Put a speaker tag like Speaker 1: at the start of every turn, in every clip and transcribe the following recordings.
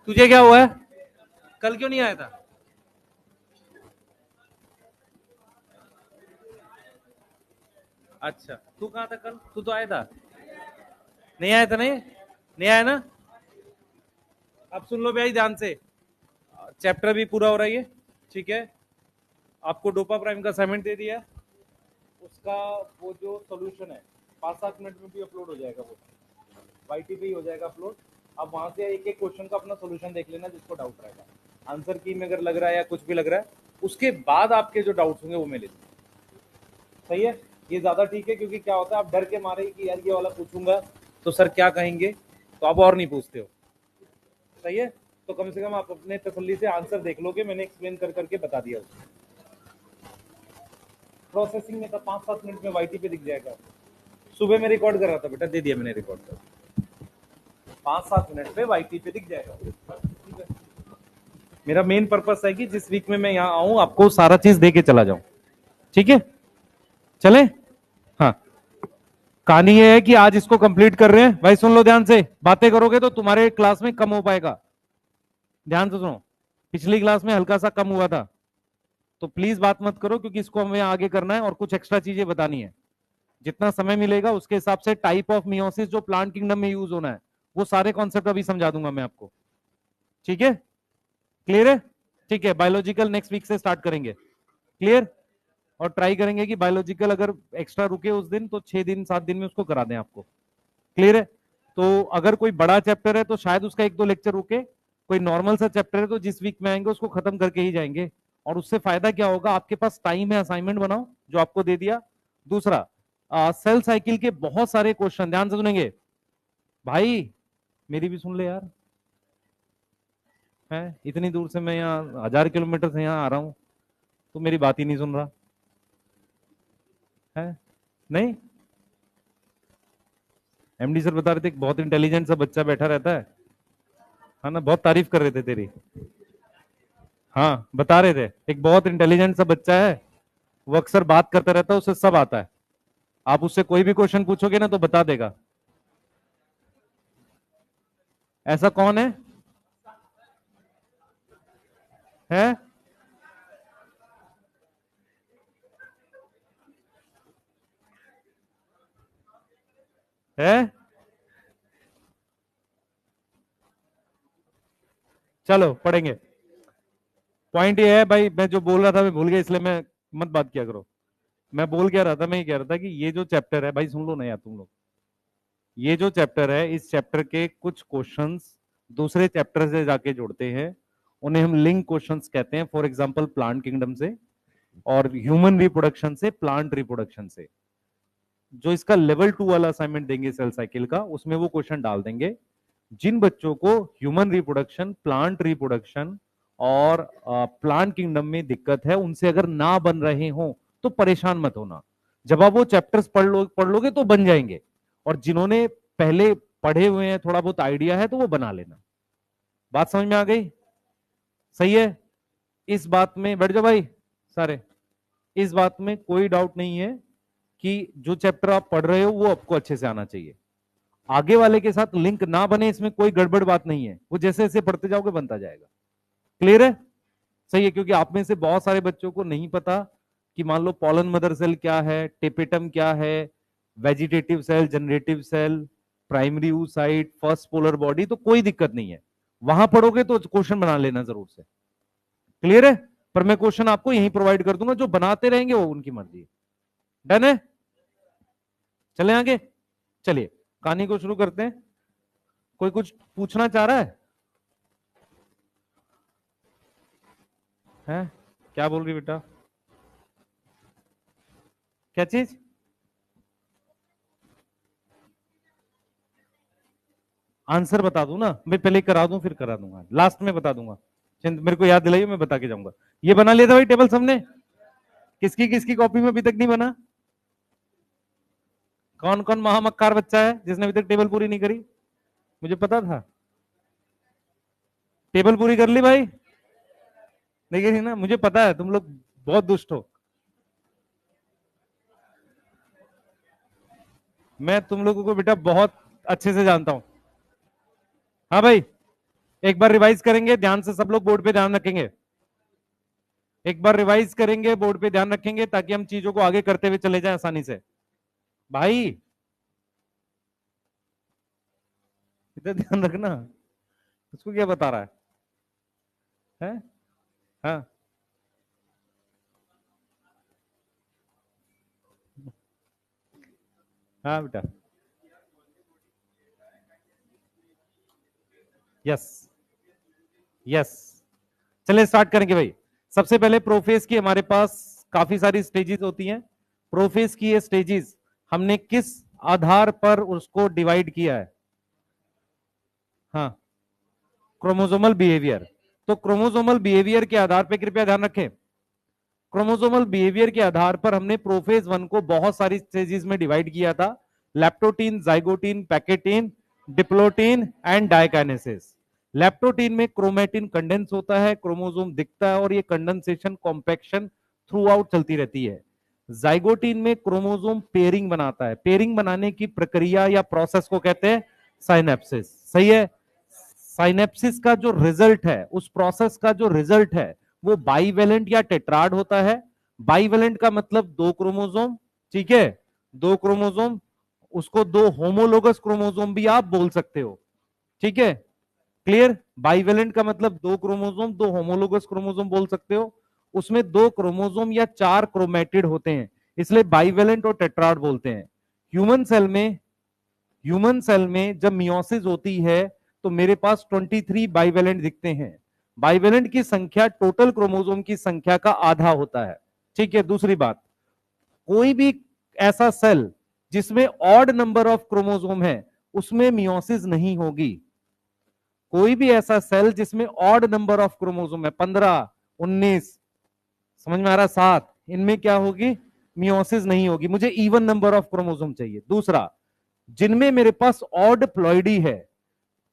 Speaker 1: तुझे क्या हुआ है? कल क्यों नहीं आया था? अच्छा, तू कहाँ था कल? तू तो आया था। नहीं आया था? नहीं नहीं आया ना? अब सुन लो भाई ध्यान से। चैप्टर भी पूरा हो रहा है ये, ठीक है। आपको डोपा प्राइम का असाइनमेंट दे दिया है। उसका वो जो सोल्यूशन है 5-7 मिनट में भी अपलोड हो जाएगा, वो वाईटी पे ही हो जाएगा अपलोड। आप वहां से एक एक क्वेश्चन का अपना सोल्यूशन देख लेना जिसको डाउट रहेगा। आंसर की में अगर लग रहा है या कुछ भी लग रहा है, उसके बाद आपके जो डाउट्स होंगे वो मैं ले लूंगा। सही है? ये ज्यादा ठीक है, क्योंकि क्या होता है आप डर के मारे कि यार ये वाला पूछूंगा तो सर क्या कहेंगे, तो आप और नहीं पूछते हो। सही है? तो कम से कम आप अपने तसल्ली से आंसर देख लोगे, मैंने एक्सप्लेन कर करके बता दिया उसको। प्रोसेसिंग में था, 5-7 मिनट में वाईटी पे दिख जाएगा। सुबह में रिकॉर्ड कर रहा था बेटा, दे दिया मैंने रिकॉर्ड कर। 5-7 मिनट में वाईटी पे दिख जाएगा। ठीक है? मेरा मेन पर्पस है कि जिस वीक में मैं यहाँ आऊं आपको सारा चीज दे के चला जाऊं। ठीक है? चले? हाँ। कहानी ये है कि आज इसको कंप्लीट कर रहे हैं भाई, सुन लो ध्यान से। बातें करोगे तो तुम्हारे क्लास में कम हो पाएगा। ध्यान से सुनो। पिछली क्लास में हल्का सा कम हुआ था, तो प्लीज बात मत करो, क्योंकि इसको हमें आगे करना है और कुछ एक्स्ट्रा चीजें बतानी है। जितना समय मिलेगा उसके हिसाब से टाइप ऑफ मियोसिस जो प्लांट किंगडम में यूज होना है, वो सारे कॉन्सेप्ट अभी समझा दूंगा मैं आपको। ठीक है? क्लियर है? ठीक है, बायोलॉजिकल नेक्स्ट वीक से स्टार्ट करेंगे। क्लियर? और ट्राई करेंगे कि बायोलॉजिकल अगर एक्स्ट्रा रुके उस दिन तो 6 दिन 7 दिन में उसको करा दें आपको। क्लियर है? तो अगर कोई बड़ा चैप्टर है तो शायद उसका 1-2 लेक्चर रुके। कोई नॉर्मल सा चैप्टर है तो जिस वीक में आएंगे उसको खत्म करके ही जाएंगे। और उससे फायदा क्या होगा, आपके पास टाइम है, असाइनमेंट बनाओ जो आपको दे दिया। दूसरा, सेल साइकिल के बहुत सारे क्वेश्चन ध्यान से सुनेंगे भाई। मेरी भी सुन ले यार। है इतनी दूर से मैं यहाँ 1000 किलोमीटर से यहाँ आ रहा हूँ, तो मेरी बात ही नहीं सुन रहा है? नहीं। एमडी सर बता रहे थे बहुत इंटेलिजेंट सा बच्चा बैठा रहता है ना, बहुत तारीफ कर रहे थे तेरी। हाँ बता रहे थे एक बहुत इंटेलिजेंट सा बच्चा है, वो अक्सर बात करता रहता है, उसे सब आता है। आप उससे कोई भी क्वेश्चन पूछोगे ना तो बता देगा। ऐसा कौन है? है? है? चलो पढ़ेंगे। पॉइंट ये है भाई, मैं जो बोल रहा था मैं भूल गया, इसलिए मैं मत बात किया करो। मैं बोल क्या रहा था, मैं ये कह रहा था कि ये जो चैप्टर है भाई, सुन लो ना यार तुम लोग। ये जो चैप्टर है, इस चैप्टर के कुछ क्वेश्चंस दूसरे चैप्टर से जाके जुड़ते हैं, उन्हें हम लिंक क्वेश्चंस कहते हैं। फॉर एग्जांपल प्लांट किंगडम से, और ह्यूमन रिप्रोडक्शन से, प्लांट रिप्रोडक्शन से। जो इसका लेवल 2 वाला असाइनमेंट देंगे सेल साइकिल का, उसमें वो क्वेश्चन डाल देंगे। जिन बच्चों को ह्यूमन रिप्रोडक्शन, प्लांट रिप्रोडक्शन और प्लांट किंगडम में दिक्कत है, उनसे अगर ना बन रहे हो तो परेशान मत होना। जब आप वो चैप्टर्स पढ़ लोगे तो बन जाएंगे। और जिन्होंने पहले पढ़े हुए हैं, थोड़ा बहुत आइडिया है, तो वो बना लेना। बात समझ में आ गई? सही है? इस बात में बैठ जाओ भाई सारे। इस बात में कोई डाउट नहीं है कि जो चैप्टर आप पढ़ रहे हो वो आपको अच्छे से आना चाहिए। आगे वाले के साथ लिंक ना बने, इसमें कोई गड़बड़ बात नहीं है, वो जैसे जैसे पढ़ते जाओगे बनता जाएगा। क्लियर है? सही है? क्योंकि आप में से बहुत सारे बच्चों को नहीं पता कि मान लो पॉलन मदर सेल क्या है, टेपेटम क्या है, vegetative cell, generative cell, primary oocyte, first polar body, तो कोई दिक्कत नहीं है। वहां पढ़ोगे तो क्वेश्चन बना लेना जरूर से। क्लियर है? पर मैं क्वेश्चन आपको यहीं प्रोवाइड कर दूंगा, जो बनाते रहेंगे वो उनकी मर्जी है। डन है? चले आगे। चलिए कहानी को शुरू करते हैं। कोई कुछ पूछना चाह रहा है? क्या बोल रही बेटा? क्या चीज? आंसर बता दूं ना मैं, पहले करा दूं फिर करा दूंगा, लास्ट में बता दूंगा। मेरे को याद दिलाइए, मैं बता के जाऊंगा। ये बना लिया था भाई टेबल सबने? किसकी किसकी कॉपी में अभी तक नहीं बना? कौन कौन महामक्कार बच्चा है जिसने अभी तक टेबल पूरी नहीं करी? मुझे पता था। टेबल पूरी कर ली भाई? नहीं करी ना? मुझे पता है तुम लोग बहुत दुष्ट हो। मैं तुम लोगों को बेटा बहुत अच्छे से जानता हूं। हाँ भाई, एक बार रिवाइज करेंगे ध्यान से, सब लोग बोर्ड पे ध्यान रखेंगे। एक बार रिवाइज करेंगे, बोर्ड पे ध्यान रखेंगे ताकि हम चीजों को आगे करते हुए चले जाएं आसानी से। भाई इधर ध्यान रखना, उसको क्या बता रहा है? हाँ हाँ बेटा, यस यस। चलिए स्टार्ट करेंगे भाई। सबसे पहले प्रोफेज की हमारे पास काफी सारी स्टेजेस होती हैं। प्रोफेज की ये स्टेजेस हमने किस आधार पर उसको डिवाइड किया है? हाँ, क्रोमोसोमल बिहेवियर। तो क्रोमोसोमल बिहेवियर के आधार पर कृपया ध्यान रखें, क्रोमोसोमल बिहेवियर के आधार पर हमने प्रोफेज वन को बहुत सारी स्टेजेस में डिवाइड किया था। Leptotene, zygotene, pachytene, diplotene and diakinesis. Leptotene में क्रोमेटिन कंडेंस होता है, क्रोमोसोम दिखता है और ये कंडेंसेशन कॉम्पैक्शन थ्रू आउट चलती रहती है। जाइगोटीन में क्रोमोसोम पेयरिंग बनाता है, पेयरिंग बनाने की प्रक्रिया या प्रोसेस को कहते हैं साइनेप्सिस। सही है। साइनेप्सिस का जो रिजल्ट है, उस प्रोसेस का जो रिजल्ट है वो बाइवेलेंट या टेट्राड होता है। बाइवेलेंट का मतलब दो क्रोमोसोम, ठीक है, दो क्रोमोसोम, उसको दो होमोलोगस क्रोमोसोम भी आप बोल सकते हो, ठीक है, क्लियर। बाइवेलेंट का मतलब दो क्रोमोसोम, दो होमोलोगस क्रोमोसोम बोल सकते हो। उसमें दो क्रोमोसोम या चार क्रोमेटिड होते हैं, इसलिए बाइवेलेंट और टेट्राड बोलते हैं। ह्यूमन सेल में, ह्यूमन सेल में जब मियोसिस होती है तो मेरे पास 23 बाइवेलेंट दिखते हैं। बाइवेलेंट की संख्या टोटल क्रोमोसोम की संख्या का आधा होता है, ठीक है। दूसरी बात, कोई भी ऐसा सेल जिसमें ऑड नंबर ऑफ क्रोमोसोम है उसमें मियोसिस नहीं होगी। कोई भी ऐसा सेल जिसमें ऑड नंबर ऑफ क्रोमोसोम है, 15, 19, समझ में आ रहा, 7, इनमें क्या होगी? मियोसिस नहीं होगी। मुझे इवन नंबर ऑफ क्रोमोसोम चाहिए। दूसरा, जिनमें मेरे पास ऑड प्लॉइडी है,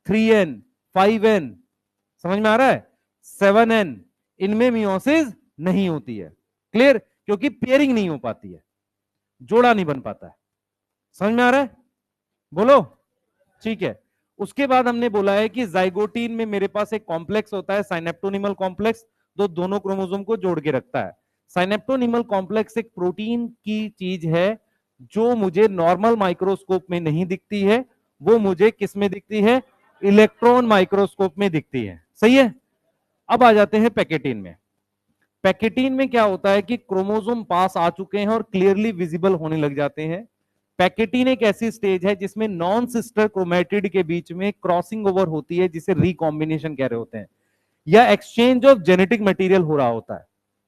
Speaker 1: 3n, 5n, समझ में आ रहा है, 7n, इनमें मियोसिस नहीं होती है। क्लियर? क्योंकि पेयरिंग नहीं हो पाती है, जोड़ा नहीं बन पाता है। समझ में आ रहा है? बोलो। ठीक है। उसके बाद हमने बोला है कि जाइगोटीन में मेरे पास एक कॉम्प्लेक्स होता है, साइनेप्टोनिमल कॉम्प्लेक्स, जो दोनों क्रोमोसोम को जोड़ के रखता है। साइनेप्टोनिमल कॉम्प्लेक्स एक प्रोटीन की चीज है जो मुझे नॉर्मल माइक्रोस्कोप में नहीं दिखती है, वो मुझे किस में दिखती है? इलेक्ट्रॉन माइक्रोस्कोप में दिखती है। सही है। अब आ जाते हैं पैकेटीन में। पैकेटीन में क्या होता है कि क्रोमोसोम पास आ चुके हैं और क्लियरली विजिबल होने लग जाते हैं। पैकेटीन एक ऐसी स्टेज है जिसमें नॉन सिस्टर क्रोमेटिड के बीच में क्रॉसिंग ओवर होती है, जिसे रिकॉम्बिनेशन कह रहे होते हैं, या एक्सचेंज ऑफ जेनेटिक मटेरियल हो रहा होता है।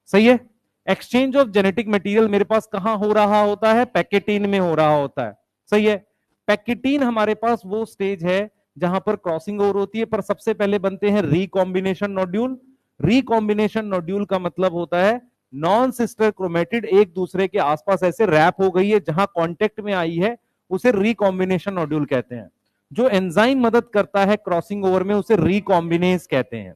Speaker 1: सही है। एक्सचेंज ऑफ जेनेटिक मटेरियल मेरे पास कहां हो रहा होता है? पैकेटीन में हो रहा होता है। सही है। पैकेटीन हमारे पास वो स्टेज है जहां पर क्रॉसिंग ओवर होती है, पर सबसे पहले बनते हैं रिकॉम्बिनेशन नोड्यूल। रिकॉम्बिनेशन नोड्यूल का मतलब होता है नॉन सिस्टर क्रोमेटिड एक दूसरे के आसपास ऐसे रैप हो गई है, जहां कांटेक्ट में आई है, उसे रिकॉम्बिनेशन नोड्यूल कहते हैं। जो एंजाइम मदद करता है क्रॉसिंग ओवर में उसे रिकॉम्बिनेज कहते हैं।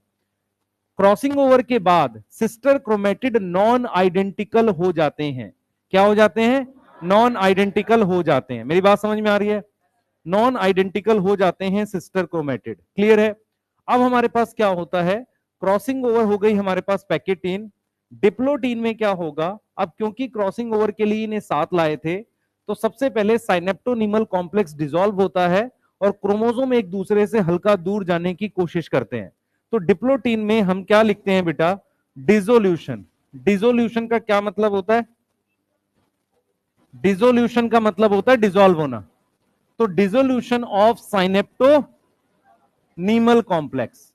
Speaker 1: क्रॉसिंग ओवर के बाद सिस्टर क्रोमेटिड नॉन आइडेंटिकल हो जाते हैं। क्या हो जाते हैं? नॉन आइडेंटिकल हो जाते हैं। मेरी बात समझ में आ रही है? नॉन आइडेंटिकल हो जाते हैं सिस्टर क्रोमेटिड। क्लियर है? अब हमारे पास क्या होता है? क्रॉसिंग ओवर हो गई हमारे पास पैकेटीन। डिप्लोटीन में क्या होगा? अब क्योंकि क्रॉसिंग ओवर के लिए इन्हें साथ लाए थे, तो सबसे पहले साइनेप्टोनिमल कॉम्प्लेक्स डिसॉल्व होता है और क्रोमोसोम एक दूसरे से हल्का दूर जाने की कोशिश करते हैं। तो डिप्लोटीन में हम क्या लिखते हैं बेटा? डिसोल्यूशन। डिसोल्यूशन का क्या मतलब होता है? डिसोल्यूशन का मतलब होता है डिसॉल्व होना। तो डिसोल्यूशन ऑफ साइनेप्टोनीमल कॉम्प्लेक्स।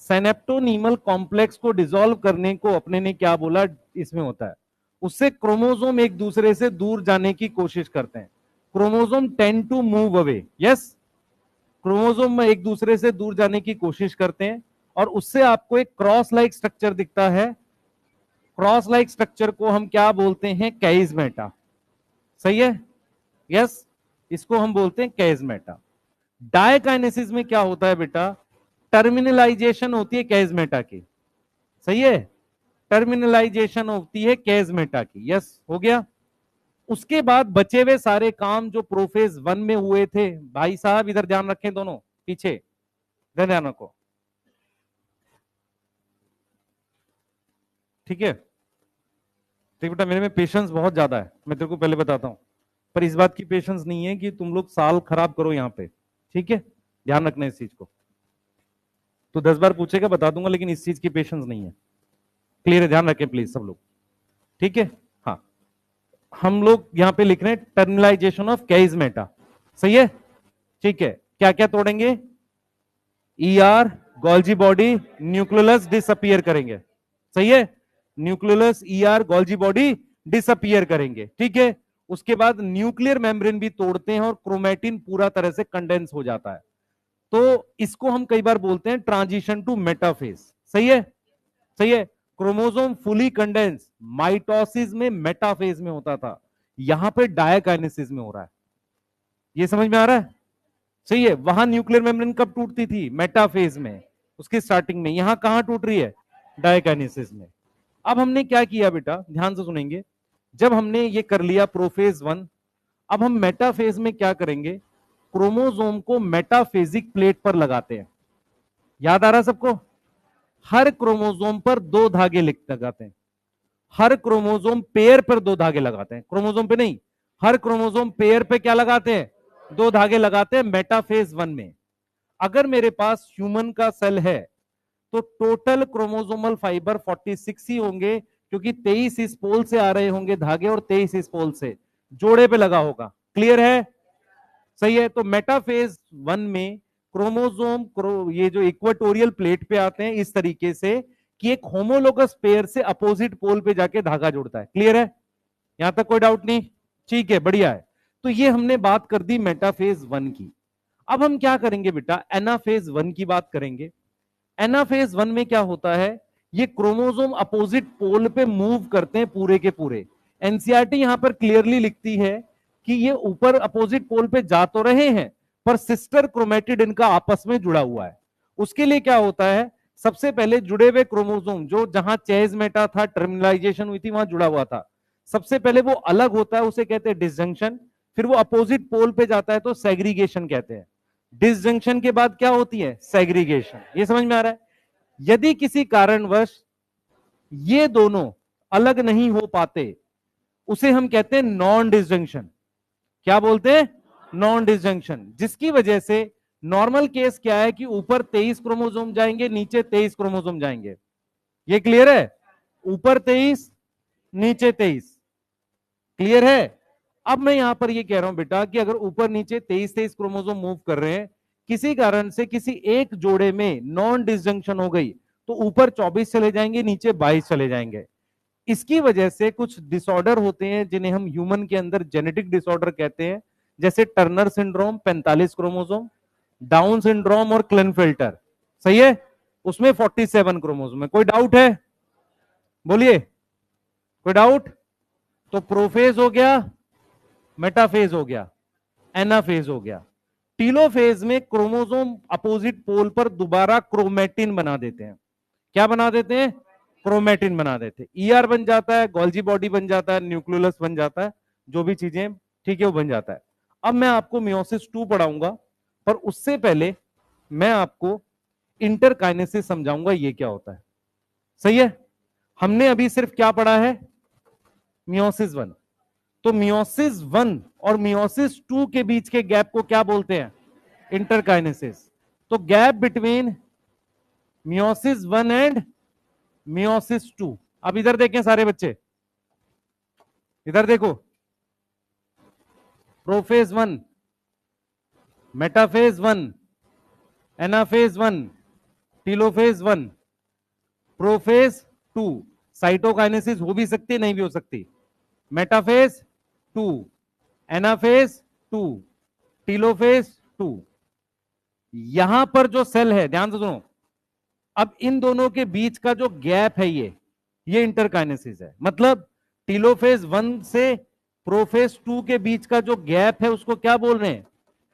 Speaker 1: साइनेप्टोनीमल कॉम्प्लेक्स को डिसॉल्व करने को अपने ने क्या बोला? इसमें होता है, उससे क्रोमोसोम एक दूसरे से दूर जाने की कोशिश करते हैं। Chromosome tend to move away. Yes, chromosome में एक दूसरे से दूर जाने की कोशिश करते हैं और उससे आपको एक क्रॉस लाइक स्ट्रक्चर दिखता है। क्रॉस लाइक स्ट्रक्चर को हम क्या बोलते हैं? कैइजमेटा। सही है। यस, इसको हम बोलते हैं कैइजमेटा। डायकाइनेसिस में क्या होता है बेटा? टर्मिनलाइजेशन होती है कैइजमेटा की। सही है। टर्मिनलाइजेशन होती है कैइजमेटा की। यस, हो गया। उसके बाद बचे हुए सारे काम जो प्रोफेज वन में हुए थे, भाई साहब इधर ध्यान रखें, दोनों पीछे इधर ध्यान रखो। ठीक है? देख बेटा, मेरे में पेशेंस बहुत ज्यादा है, मैं तेरे को पहले बताता हूं, पर इस बात की पेशेंस नहीं है कि तुम लोग साल खराब करो यहाँ पे। ठीक है, ध्यान रखना इस चीज को। तो 10 बार पूछेगा बता दूंगा, लेकिन इस चीज की पेशेंस नहीं है। क्लियर है? ध्यान रखें प्लीज सब लोग। ठीक है? हाँ, हम लोग यहाँ पे लिख रहे हैं टर्मिनलाइजेशन ऑफ कैइजमेटा। सही है? ठीक है, क्या क्या तोड़ेंगे? ER, Golgi body, nucleus disappear करेंगे। सही है? Nucleus, ER, Golgi body disappear करेंगे। ठीक है? उसके बाद न्यूक्लियर मेम्ब्रेन भी तोड़ते हैं और क्रोमेटिन पूरा तरह से कंडेंस हो जाता है। तो इसको हम कई बार बोलते हैं ट्रांजिशन टू मेटाफेज। सही है? सही है? क्रोमोसोम फुली कंडेंस माइटोसिस में मेटाफेज में होता था, यहां पे डायकाइनेसिस में हो रहा है। ये समझ में आ रहा है? सही है? वहां न्यूक्लियर मेम्ब्रेन कब टूटती थी? मेटाफेज में, उसकी स्टार्टिंग में। यहां कहां टूट रही है? डायकाइनेसिस में। अब हमने क्या किया बेटा, ध्यान से सुनेंगे। जब हमने ये कर लिया प्रोफेज 1, अब हम मेटाफेज में क्या करेंगे? क्रोमोसोम को मेटाफेजिक प्लेट पर लगाते हैं। याद आ रहा सबको? हर क्रोमोसोम पर 2 धागे लगाते हैं। हर क्रोमोसोम पेयर पर 2 धागे लगाते हैं, क्रोमोसोम पे नहीं, हर क्रोमोसोम पेयर पे क्या लगाते हैं? 2 धागे लगाते हैं मेटाफेज 1 में। अगर मेरे पास ह्यूमन का सेल है तो टोटल क्रोमोसोमल फाइबर 46 ही होंगे, क्योंकि 23 इस पोल से आ रहे होंगे धागे और 23 इस पोल से, जोड़े पे लगा होगा। क्लियर है? सही है? तो मेटाफेज 1 में क्रोमोसोम ये जो इक्वेटोरियल प्लेट पे आते हैं इस तरीके से कि एक होमोलोगस पेयर से अपोजिट पोल पे जाके धागा जुड़ता है। क्लियर है? यहां तक कोई डाउट नहीं? ठीक है, बढ़िया है। तो ये हमने बात कर दी मेटाफेज 1 की। अब हम क्या करेंगे बेटा? एनाफेज 1 की बात करेंगे। एनाफेज 1 में क्या होता है? ये क्रोमोसोम अपोजिट पोल पे मूव करते हैं पूरे के पूरे। एनसीईआरटी यहां पर क्लियरली लिखती है कि ये ऊपर अपोजिट पोल पे जा तो रहे हैं, पर सिस्टर क्रोमेटिड इनका आपस में जुड़ा हुआ है। उसके लिए क्या होता है? सबसे पहले जुड़े हुए क्रोमोसोम जो जहां चेज़मेटा था, टर्मिनलाइजेशन हुई थी, वहां जुड़ा हुआ था, सबसे पहले वो अलग होता है, उसे कहते हैं डिसजंक्शन। फिर वो अपोजिट पोल पे जाता है तो सेग्रीगेशन कहते हैं। डिसजंक्शन के बाद क्या होती है? सेग्रीगेशन। ये समझ में आ रहा है? यदि किसी कारणवश ये दोनों अलग नहीं हो पाते, उसे हम कहते हैं नॉन डिसजंक्शन। क्या बोलते हैं? Non disjunction. जिसकी वजह से नॉर्मल केस क्या है कि ऊपर 23 क्रोमोसोम जाएंगे, नीचे 23 क्रोमोसोम जाएंगे। ये क्लियर है? ऊपर 23, नीचे 23। क्लियर है? अब मैं यहां पर ये कह रहा हूं बेटा कि अगर ऊपर नीचे 23-23 क्रोमोसोम मूव कर रहे हैं, किसी कारण से किसी एक जोड़े में नॉन डिसजंक्शन हो गई, तो ऊपर 24 चले जाएंगे, नीचे 22 चले जाएंगे। इसकी वजह से कुछ डिसऑर्डर होते हैं जिन्हें हम ह्यूमन के अंदर जेनेटिक डिसऑर्डर कहते हैं, जैसे Turner syndrome 45 chromosome, down syndrome और क्लिनफिल्टर। सही है? उसमें 47 क्रोमोसोम है। कोई डाउट है? बोलिए, कोई डाउट? तो प्रोफेज हो गया, मेटाफेज हो गया, एनाफेज हो गया। टीलोफेज में क्रोमोसोम अपोजिट पोल पर दोबारा क्रोमेटिन बना देते हैं। क्या बना देते हैं? क्रोमेटिन बना देते हैं। ईआर बन जाता है, गोल्जी बॉडी बन जाता है, न्यूक्लियस बन जाता है, जो भी चीजें, ठीक है, वो बन जाता है। अब मैं आपको मियोसिस 2 पढ़ाऊंगा, पर उससे पहले मैं आपको इंटरकाइनेसिस समझाऊंगा ये क्या होता है। सही है? हमने अभी सिर्फ क्या पढ़ा है? मियोसिस 1। तो मियोसिस 1 और मियोसिस 2 के बीच के गैप को क्या बोलते हैं? इंटरकाइनेसिस। तो gap between meiosis 1 and meiosis 2। अब इधर देखें सारे बच्चे, इधर देखो। Prophase 1, metaphase 1, anaphase 1, telophase 1, prophase 2। Cytokinesis हो भी सकती है, नहीं भी हो सकती। Metaphase 2, anaphase 2, telophase 2। यहां पर जो सेल है, ध्यान से सुनो, अब इन दोनों के बीच का जो गैप है ये इंटरकाइनेसिस है। मतलब टीलोफेज 1 से प्रोफेज 2 के बीच का जो गैप है उसको क्या बोल रहे हैं?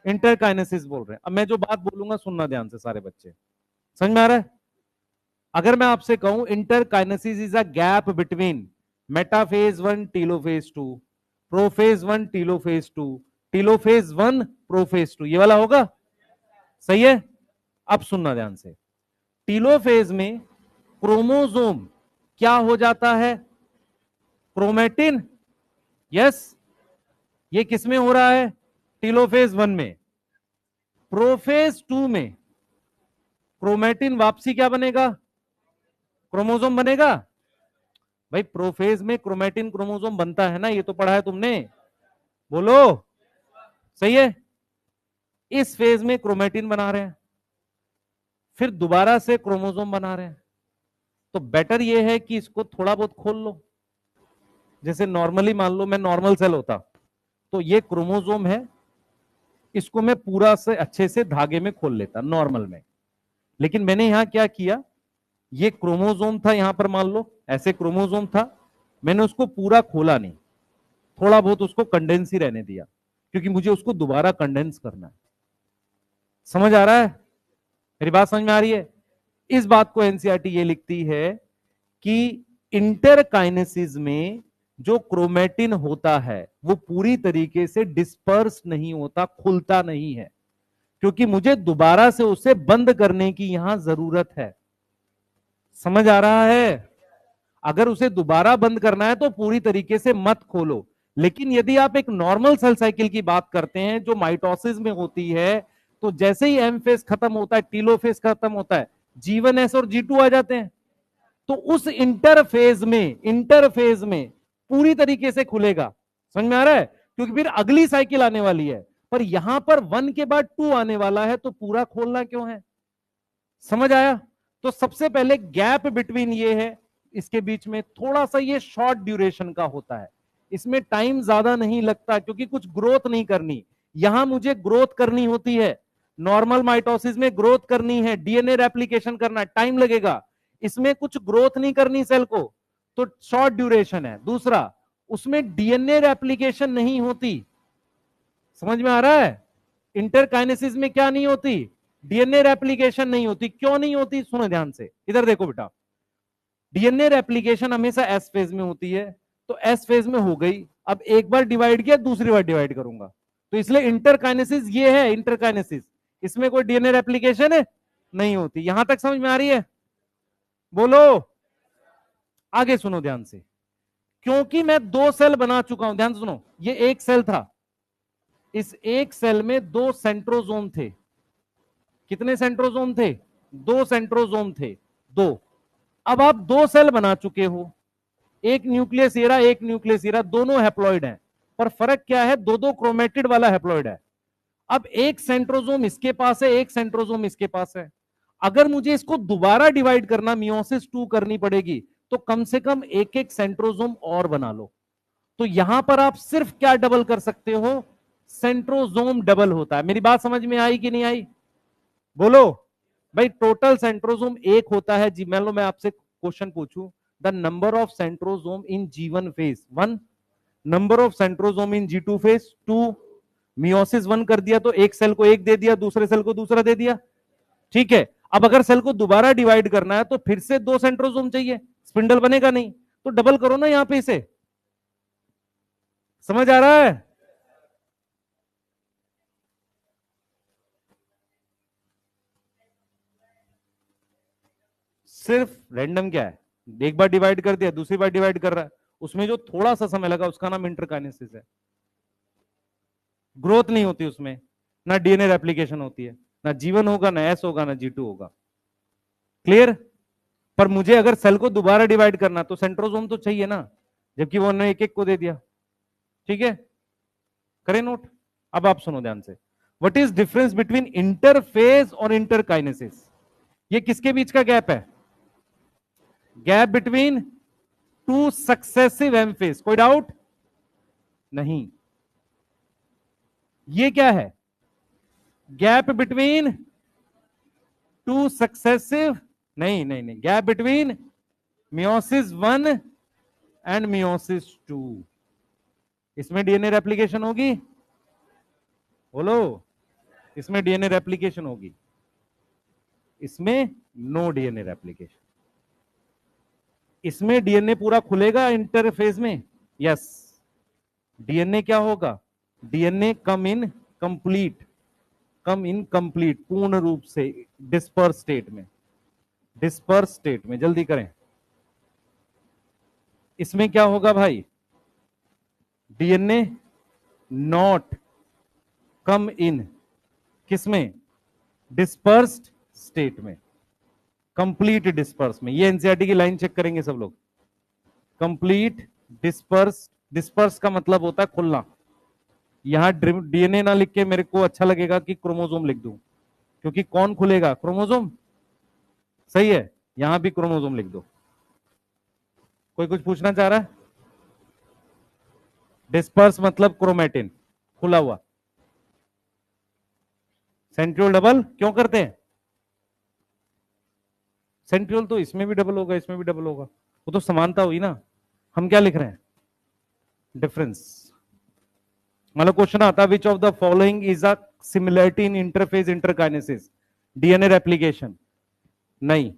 Speaker 1: इंटरकाइनेसिस बोल रहे हैं। अब मैं जो बात बोलूंगा सुनना ध्यान से सारे बच्चे। समझ में आ रहा है? अगर मैं आपसे कहूं interkinesis is a gap between metaphase 1 telophase 2, prophase 1 telophase 2, telophase 1 prophase 2, ये वाला होगा। सही है? अब सुनना ध्यान से। टीलोफेज में क्रोमोसोम क्या हो जाता है? क्रोमेटिन। यस, ये किसमें हो रहा है? टीलोफेज 1 में। प्रोफेज 2 में क्रोमेटिन वापसी क्या बनेगा? क्रोमोसोम बनेगा। भाई प्रोफेज में क्रोमेटिन क्रोमोसोम बनता है ना, ये तो पढ़ा है तुमने, बोलो। सही है। इस फेज में क्रोमेटिन बना रहे हैं, फिर दोबारा से क्रोमोसोम बना रहे हैं। तो बेटर ये है कि इसको थोड़ा बहुत खोल लो। जैसे नॉर्मली मान लो मैं नॉर्मल सेल होता, तो ये क्रोमोसोम है, इसको मैं पूरा से अच्छे से धागे में खोल लेता नॉर्मल में। लेकिन मैंने यहां क्या किया, ये क्रोमोसोम था यहां पर, मान लो ऐसे क्रोमोसोम था, मैंने उसको पूरा खोला नहीं, थोड़ा बहुत उसको कंडेंस ही रहने दिया, क्योंकि मुझे उसको दोबारा कंडेंस करना है। समझ आ रहा है? मेरी बात समझ में आ रही है? इस बात को एनसीईआरटी ये लिखती है कि इंटरकाइनेसिस में जो क्रोमेटिन होता है वो पूरी तरीके से डिस्पर्स नहीं होता, खुलता नहीं है, क्योंकि मुझे दोबारा से उसे बंद करने की यहां जरूरत है। समझ आ रहा है? अगर उसे दोबारा बंद करना है तो पूरी तरीके से मत खोलो। लेकिन यदि आप एक नॉर्मल सेल साइकिल की बात करते हैं जो माइटोसिस में होती है, तो जैसे ही एम फेज खत्म होता है, टीलोफेज खत्म होता है, G1S और G2 आ जाते हैं। तो उस इंटरफेज में पूरी तरीके से खुलेगा। समझ में आ रहा है? क्योंकि फिर अगली साइकिल आने वाली है, पर यहां पर 1 के बाद 2 आने वाला है, तो पूरा खोलना क्यों है? समझ आया? तो सबसे पहले गैप बिटवीन ये है, इसके बीच में थोड़ा सा ये शॉर्ट ड्यूरेशन का होता है, इसमें टाइम ज्यादा नहीं लगता, क्योंकि कुछ ग्रोथ नहीं करनी। यहां मुझे ग्रोथ करनी होती है, नॉर्मल माइटोसिस में ग्रोथ करनी है, डीएनए रेप्लिकेशन करना, टाइम लगेगा। इसमें कुछ ग्रोथ नहीं करनी सेल को, तो शॉर्ट ड्यूरेशन है। दूसरा, उसमें डीएनए रेप्लिकेशन नहीं होती। समझ में आ रहा है? इंटरकाइनेसिस में क्या नहीं होती? डीएनए रेप्लिकेशन नहीं होती। क्यों नहीं होती? सुनो ध्यान से, इधर देखो बेटा। डीएनए रेप्लिकेशन हमेशा एस फेज में होती है, तो एस फेज में हो गई, अब एक बार डिवाइड किया, दूसरी बार डिवाइड करूंगा, तो इसलिए इंटरकाइनेसिस ये है। इंटरकाइनेसिस, इसमें कोई डीएनए रेप्लिकेशन है नहीं होती। यहां तक समझ में आ रही है? बोलो। आगे सुनो ध्यान से, क्योंकि मैं 2 सेल बना चुका हूं, ध्यान से सुनो। ये एक सेल था, इस एक सेल में 2 सेंट्रोसोम थे। कितने सेंट्रोसोम थे? 2 सेंट्रोसोम थे, 2। अब आप 2 सेल बना चुके हो, एक न्यूक्लियस एरा, एक न्यूक्लियस एरा, दोनों हैप्लॉइड हैं, पर फर्क क्या है? दो दो क्रोमेटिड वाला हैप्लॉइड है। अब एक सेंट्रोसोम इसके पास है, एक सेंट्रोसोम इसके पास है। अगर मुझे इसको दोबारा डिवाइड करना, मियोसिस 2 करनी पड़ेगी, तो कम से कम एक एक सेंट्रोसोम और बना लो। तो यहां पर आप सिर्फ क्या डबल कर सकते हो? सेंट्रोसोम डबल होता है। मेरी बात समझ में आई कि नहीं आई? बोलो। भाई टोटल सेंट्रोसोम एक होता है जी। मान लो मैं आपसे क्वेश्चन पूछूं, the number of centrosome in G1 phase 1, number of centrosome in G2 phase 2। Meiosis 1 कर दिया तो एक सेल को एक दे दिया, दूसरे सेल को दूसरा दे दिया, ठीक है। अब अगर सेल को दोबारा डिवाइड करना है तो फिर से 2 सेंट्रोसोम चाहिए, स्पिंडल बनेगा नहीं, तो डबल करो ना यहां पे इसे। समझ आ रहा है? सिर्फ रैंडम क्या है, एक बार डिवाइड कर दिया, दूसरी बार डिवाइड कर रहा है, उसमें जो थोड़ा सा समय लगा उसका नाम इंटरकाइनेसिस है। ग्रोथ नहीं होती उसमें, ना डीएनए रेप्लिकेशन होती है, ना G1 होगा, ना S होगा, ना G2 होगा। क्लियर? पर मुझे अगर सेल को दोबारा डिवाइड करना तो सेंट्रोसोम तो चाहिए ना, जबकि वो ने एक एक को दे दिया। ठीक है, करें नोट। अब आप सुनो ध्यान से, what is difference between interphase और इंटरकाइनेसिस? ये किसके बीच का गैप है? Gap between 2 successive M phase. कोई डाउट नहीं? ये क्या है? गैप बिटवीन 2 सक्सेसिव, नहीं नहीं नहीं, gap between meiosis 1 and meiosis 2। इसमें डीएनए रेप्लिकेशन होगी? बोलो। इसमें डीएनए रेप्लिकेशन होगी, इसमें नो डीएनए रेप्लिकेशन। इसमें डीएनए पूरा खुलेगा इंटरफेज में, यस। डीएनए क्या होगा? DNA come in complete, come in complete, पूर्ण रूप से डिस्पर्स स्टेट में, डिस्पर्स स्टेट में। जल्दी करें, इसमें क्या होगा भाई, डीएनए नॉट कम इन, किसमें, डिस्पर्स्ड स्टेट में, कंप्लीट डिस्पर्स में। ये एनसीईआरटी की लाइन चेक करेंगे सब लोग, कंप्लीट डिस्पर्स। डिस्पर्स का मतलब होता है खुलना। यहां डीएनए ना लिख के मेरे को अच्छा लगेगा कि क्रोमोसोम लिख दूं, क्योंकि कौन खुलेगा, क्रोमोसोम। सही है, यहां भी क्रोमोसोम लिख दो। कोई कुछ पूछना चाह रहा है? डिस्पर्स मतलब क्रोमेटिन खुला हुआ। सेंट्रियोल डबल क्यों करते हैं? सेंट्रियोल तो इसमें भी डबल होगा, इसमें भी डबल होगा, वो तो समानता हुई ना। हम क्या लिख रहे हैं, डिफरेंस। मतलब क्वेश्चन आता है which of the following is a similarity in interface interkinesis, DNA replication नहीं,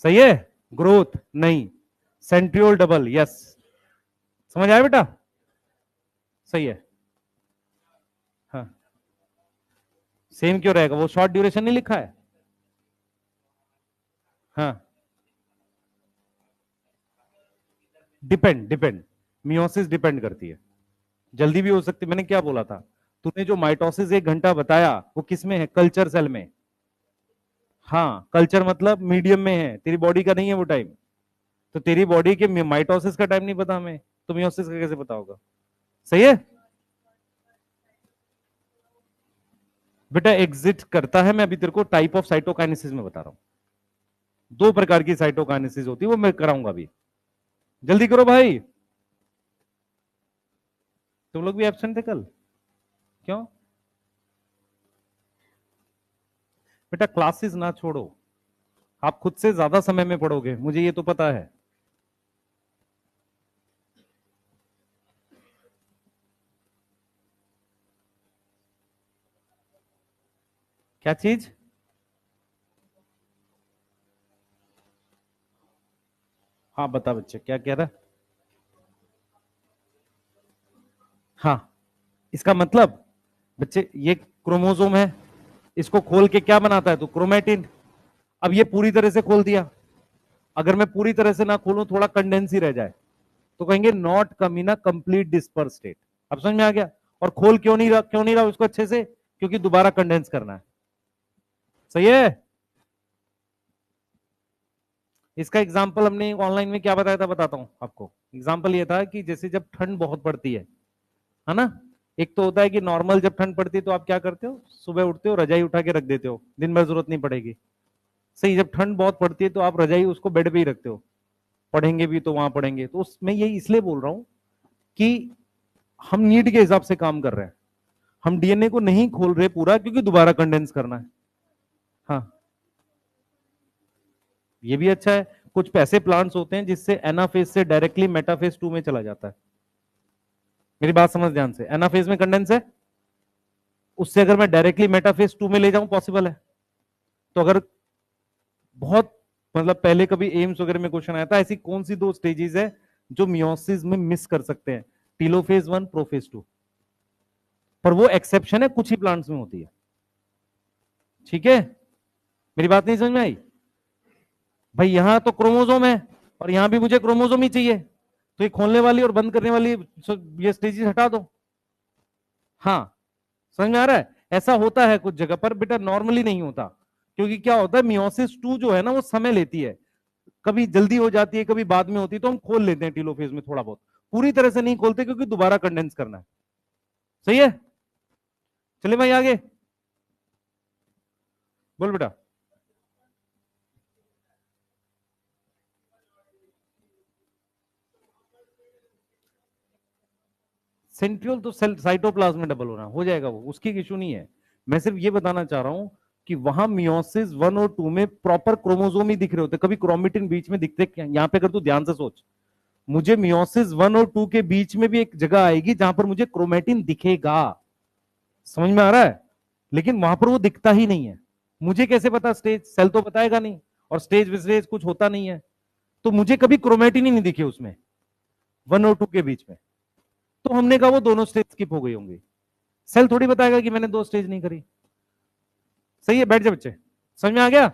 Speaker 1: सही है, ग्रोथ नहीं, सेंट्रियोल डबल यस। समझ आया बेटा? सही है। हाँ, सेम क्यों रहेगा, वो शॉर्ट ड्यूरेशन नहीं लिखा है। हाँ, डिपेंड डिपेंड, मियोसिस डिपेंड करती है, जल्दी भी हो सकती है। मैंने क्या बोला था, तूने जो माइटोसिस 1 घंटा बताया वो किसमें है, कल्चर सेल में। हाँ, कल्चर मतलब मीडियम में है, तेरी बॉडी का नहीं है वो टाइम। तो तेरी बॉडी के माइटोसिस का टाइम नहीं पता हमें, तो मियोसिस का कैसे पता होगा? सही है बेटा, एग्जिट करता है। मैं अभी तेरे को टाइप ऑफ साइटोकाइनेसिस में बता रहा हूं, 2 प्रकार की साइटोकाइनेसिस होती है, वो मैं कराऊंगा अभी। जल्दी करो भाई, तुम लोग भी एब्सेंट थे कल, क्यों? बेटा क्लासेस ना छोड़ो, आप खुद से ज्यादा समय में पढ़ोगे, मुझे ये तो पता है। क्या चीज? हाँ बता बच्चे, क्या कह रहा है? हाँ, इसका मतलब बच्चे, ये क्रोमोसोम है, इसको खोल के क्या बनाता है, तो क्रोमेटिन। अब ये पूरी तरह से खोल दिया, अगर मैं पूरी तरह से ना खोलूं, थोड़ा कंडेंस ही रह जाए, तो कहेंगे not come in a complete disperse state. अब समझ में आ गया? और खोल क्यों नहीं रहा उसको अच्छे से, क्योंकि दोबारा कंडेंस करना है। सही है। इसका एग्जाम्पल हमने ऑनलाइन में क्या बताया था, बताता हूं आपको। एग्जाम्पल ये था कि जैसे जब ठंड बहुत पड़ती है ना, एक तो होता है कि नॉर्मल जब ठंड पड़ती है तो आप क्या करते हो, सुबह उठते हो रजाई उठा के रख देते हो, दिन भर जरूरत नहीं पड़ेगी। सही, जब ठंड बहुत पड़ती है तो आप रजाई उसको बेड पे ही रखते हो, पढ़ेंगे भी तो वहां पढ़ेंगे। तो उसमें ये इसलिए बोल रहा हूं कि हम नीड के हिसाब से काम कर रहे हैं, हम डीएनए को नहीं खोल रहे पूरा, क्योंकि दोबारा कंडेंस करना है। हाँ, ये भी अच्छा है। कुछ ऐसे प्लांट्स होते हैं जिससे एनाफेज से डायरेक्टली मेटाफेज 2 में चला जाता है। मेरी बात समझ ध्यान से, एनाफेज में कंडेंस है, उससे अगर मैं डायरेक्टली मेटाफेज 2 में ले जाऊं, पॉसिबल है। तो अगर बहुत, मतलब पहले कभी एम्स वगैरह में क्वेश्चन आया था, ऐसी कौन सी 2 स्टेजेस है जो मियोसिस में मिस कर सकते हैं, टीलोफेज 1 प्रोफेज 2। पर वो एक्सेप्शन है, कुछ ही प्लांट्स में होती है। ठीक है, मेरी बात नहीं समझ में आई? भाई यहां तो क्रोमोसोम है, और यहां भी मुझे क्रोमोसोम ही चाहिए, तो ये खोलने वाली और बंद करने वाली ये स्टेजेस हटा दो। हाँ, समझ में आ रहा है? ऐसा होता है कुछ जगह पर बेटा, नॉर्मली नहीं होता। क्योंकि क्या होता है, मियोसिस 2 जो है ना, वो समय लेती है, कभी जल्दी हो जाती है, कभी बाद में होती है, तो हम खोल लेते हैं टीलोफेज में थोड़ा बहुत, पूरी तरह से नहीं खोलते, क्योंकि दोबारा कंडेंस करना है। सही है, चले भाई आगे, बोल बेटा। सेंट्रियोल तो सेल साइटोप्लाज्म में डबल होना हो जाएगा, वो उसकी इशू नहीं है। मैं सिर्फ ये बताना चाह रहा हूं कि वहां मियोसिस 1 और 2 में प्रॉपर क्रोमोसोम ही दिख रहे होते, कभी क्रोमेटिन बीच में दिखते क्या? यहां पे अगर तू ध्यान से सोच, मुझे मियोसिस 1 और 2 के बीच में भी एक जगह आएगी जहां पर मुझे क्रोमेटिन दिखेगा। समझ में आ रहा है? लेकिन वहां पर वो दिखता ही नहीं है। मुझे कैसे पता, स्टेज सेल तो बताएगा नहीं, और स्टेज विस्टेज कुछ होता नहीं है, तो मुझे कभी क्रोमेटिन ही नहीं दिखे उसमें 1 और 2 के बीच में। तो हमने कहा वो दोनों स्टेज स्किप हो गई होंगी। सेल थोड़ी बताएगा कि मैंने 2 स्टेज नहीं करी। सही है, बैठ जा बच्चे, समझ में आ गया?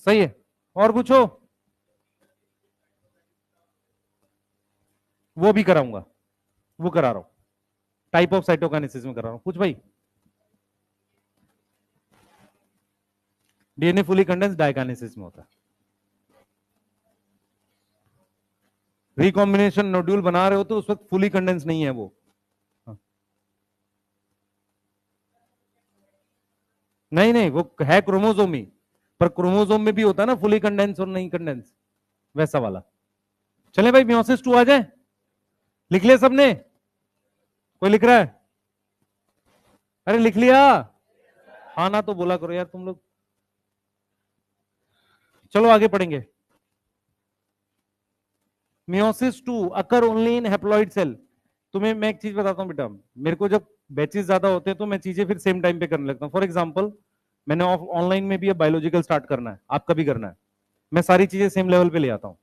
Speaker 1: सही है, और पूछो। वो भी कराऊंगा, वो करा रहा हूं, टाइप ऑफ साइटोकाइनेसिस में करा रहा हूं। कुछ भाई, डीएनए फुली कंडेंस डायकाइनेसिस में होता है। रिकॉम्बिनेशन नोड्यूल बना रहे हो तो उस वक्त फुली कंडेंस नहीं है वो। नहीं नहीं, वो है क्रोमोजोम ही, पर क्रोमोजोम में भी होता है ना फुली कंडेंस और नहीं कंडेंस, वैसा वाला। चले भाई, मियोसिस 2 आ जाए, लिख लिया सबने? कोई लिख रहा है? अरे लिख लिया? हाँ ना तो बोला करो यार तुम लोग। चलो आगे पढ़ेंगे। Meiosis 2 occur only in haploid cell. तुम्हें मैं एक चीज बताता हूँ बेटा, मेरे को जब बैचेस ज्यादा होते हैं तो मैं चीजें फिर सेम टाइम पे करने लगता हूँ। फॉर एग्जांपल, मैंने ऑनलाइन में भी अब बायोलॉजिकल स्टार्ट करना है, आपका भी करना है, मैं सारी चीजें सेम लेवल पे ले आता हूँ।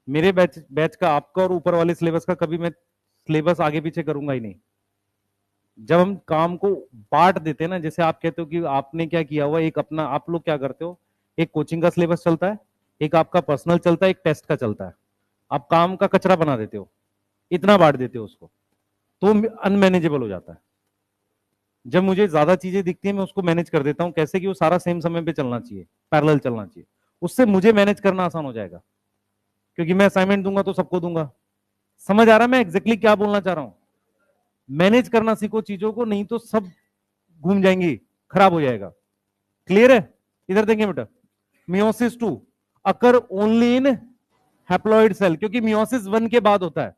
Speaker 1: मेरे बैच बैच का आपका और ऊपर वाले सिलेबस का कभी मैं सिलेबस आगे पीछे करूंगा ही नहीं। जब हम काम को बांट देते हैं ना, जैसे आप कहते हो कि आपने क्या किया हुआ, एक अपना आप लोग क्या करते हो, एक कोचिंग का सिलेबस चलता है, एक आपका पर्सनल चलता है, एक टेस्ट का चलता है। आप काम का कचरा बना देते हो, इतना बांट देते हो उसको, तो अनमैनेजेबल हो जाता है। जब मुझे ज्यादा चीजें दिखती है मैं उसको मैनेज कर देता हूं, कैसे कि वो सारा सेम समय पे चलना चाहिए, पैरेलल चलना चाहिए, उससे मुझे मैनेज करना आसान हो जाएगा। क्योंकि मैं असाइनमेंट दूंगा तो सबको दूंगा। समझ आ रहा है मैं एग्जैक्टली क्या बोलना चाह रहा हूं? मैनेज करना सीखो चीजों को, नहीं तो सब घूम जाएंगी, खराब हो जाएगा। क्लियर है? इधर देखें बेटा, meiosis 2 occur only in haploid cell, क्योंकि मियोसिस 1 के बाद होता है।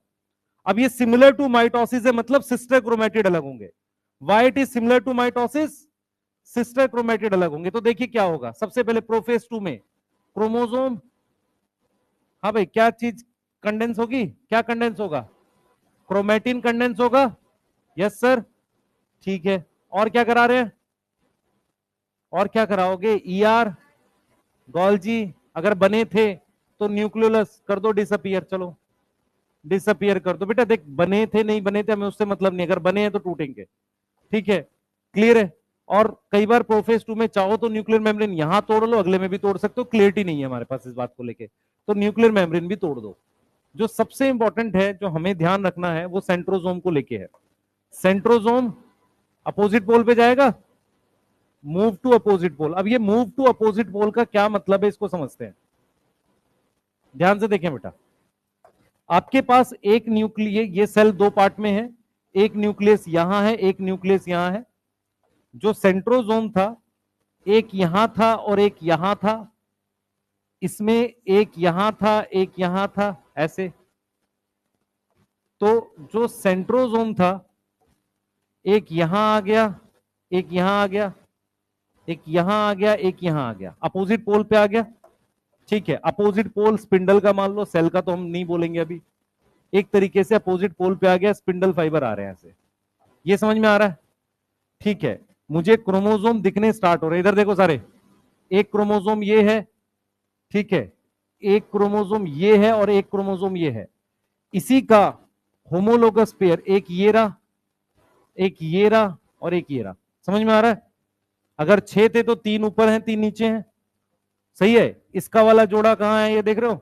Speaker 1: अब ये सिमिलर टू माइटोसिस है, मतलब सिस्टर क्रोमेटिड अलग होंगे। Why it is similar to mitosis? Sister chromatid अलग होंगे। तो देखिए क्या होगा, सबसे पहले प्रोफेज 2 में क्रोमोसोम, हाँ भाई क्या चीज कंडेंस होगी, क्या कंडेंस होगा? क्रोमेटिन कंडेंस होगा। यस सर, ठीक है। और क्या करा रहे हैं, और क्या कराओगे? ईआर, गोल्जी, अगर बने थे तो न्यूक्लियोलस कर दो डिसअपियर, चलो डिसअपियर कर दो बेटा। देख बने थे नहीं बने थे हमें उससे मतलब नहीं, अगर बने हैं तो टूटेंगे, ठीक है, क्लियर है। और कई बार प्रोफेज 2 में चाहो तो न्यूक्लियर मेम्ब्रेन यहां तोड़ लो, अगले में भी तोड़ सकते हो, क्लियरिटी नहीं है हमारे पास इस बात को लेके, तो न्यूक्लियर मेम्ब्रेन भी तोड़ दो। जो सबसे इंपॉर्टेंट है, जो हमें ध्यान रखना है, वो सेंट्रोजोम को लेके है। सेंट्रोजोम अपोजिट पोल पे जाएगा, मूव टू अपोजिट पोल। अब ये मूव टू अपोजिट पोल का क्या मतलब है, इसको समझते हैं, ध्यान से देखें बेटा। आपके पास एक न्यूक्लियस, ये सेल दो पार्ट में है, एक न्यूक्लियस यहां है, एक न्यूक्लियस यहां है। जो सेंट्रोजोम था, एक यहां था और एक यहां था, इसमें एक यहां था एक यहां था, ऐसे। तो जो सेंट्रोजोम था, एक यहां आ गया, एक यहां आ गया, एक यहां आ गया, एक यहां आ गया, अपोजिट पोल पे आ गया, ठीक है। अपोजिट पोल स्पिंडल का मान लो, सेल का तो हम नहीं बोलेंगे अभी। एक तरीके से अपोजिट पोल पे आ गया, स्पिंडल फाइबर आ रहे हैं ऐसे। ये समझ में आ रहा है? ठीक है। मुझे क्रोमोजोम दिखने स्टार्ट हो रहे हैं, इधर देखो सारे, एक क्रोमोजोम ये है, ठीक है, एक क्रोमोजोम ये है और एक क्रोमोजोम ये है। इसी का होमोलोगस पेयर, एक ये रहा, एक ये रहा और एक ये रहा। समझ में आ रहा है? अगर 6 थे तो 3 ऊपर हैं 3 नीचे हैं, सही है। इसका वाला जोड़ा कहां है, ये देख रहे हो,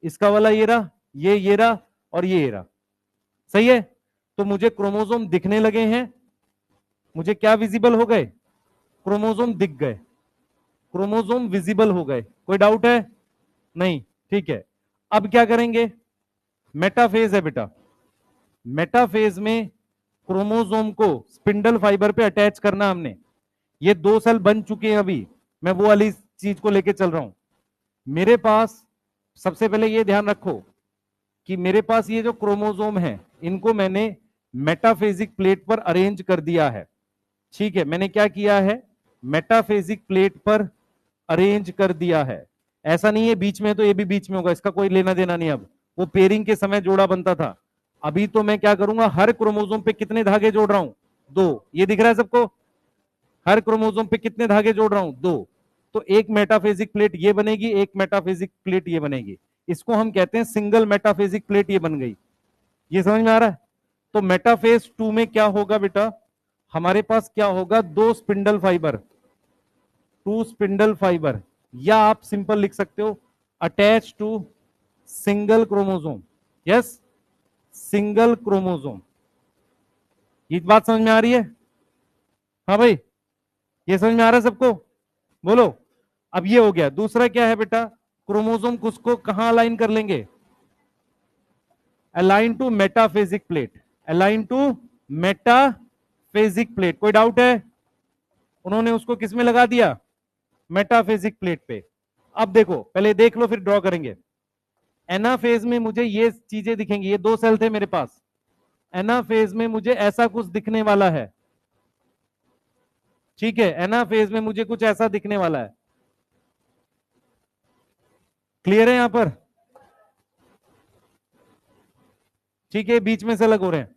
Speaker 1: इसका वाला ये रहा, ये रहा और ये रहा, सही है। तो मुझे क्रोमोजोम दिखने लगे हैं, मुझे क्या विजिबल हो गए, क्रोमोजोम दिख गए, क्रोमोजोम विजिबल हो गए। कोई डाउट है? नहीं, ठीक है। अब क्या करेंगे, मेटाफेज है बेटा। मेटाफेज में क्रोमोजोम को स्पिंडल फाइबर पे अटैच करना हमने। ये 2 सेल बन चुके हैं अभी, मैं वो वाली चीज को लेके चल रहा हूं। मेरे पास सबसे पहले ये ध्यान रखो कि मेरे पास ये जो क्रोमोजोम है, इनको मैंने मेटाफेजिक प्लेट पर अरेंज कर दिया है, ठीक है। मैंने क्या किया है, मेटाफेजिक प्लेट पर अरेंज कर दिया है। ऐसा नहीं है बीच में तो ये भी बीच में होगा, इसका कोई लेना देना नहीं। अब वो पेयरिंग के समय जोड़ा बनता था, अभी तो मैं क्या करूंगा, हर क्रोमोजोम पे कितने धागे जोड़ रहा हूं, 2। ये दिख रहा है सबको, हर क्रोमोजोम पे कितने धागे जोड़ रहा हूं, 2। तो एक मेटाफेजिक प्लेट ये बनेगी, एक मेटाफेजिक प्लेट ये बनेगी, इसको हम कहते हैं सिंगल मेटाफेजिक प्लेट, ये बन गई। ये समझ में आ रहा है? तो मेटाफेज 2 में क्या होगा बेटा, हमारे पास क्या होगा, 2 स्पिंडल फाइबर, 2 स्पिंडल फाइबर, या आप सिंपल लिख सकते हो attach to single chromosome. Yes, single chromosome. ये बात समझ में आ रही है? हाँ भाई, ये समझ में आ रहा है सबको? बोलो। अब ये हो गया। दूसरा क्या है बेटा? क्रोमोसोम उसको कहां अलाइन कर लेंगे? Align to metaphasic plate. Align to metaphasic plate. कोई डाउट है? उन्होंने उसको किस में लगा दिया? मेटाफेजिक प्लेट पे। अब देखो, पहले देख लो फिर ड्रॉ करेंगे। एनाफेज में मुझे ये चीजें दिखेंगी। ये दो सेल थे मेरे पास। एनाफेज में मुझे ऐसा कुछ दिखने वाला है। ठीक है, एनाफेज में मुझे कुछ ऐसा दिखने वाला है। क्लियर है यहां पर? ठीक है, बीच में से अलग हो रहे हैं।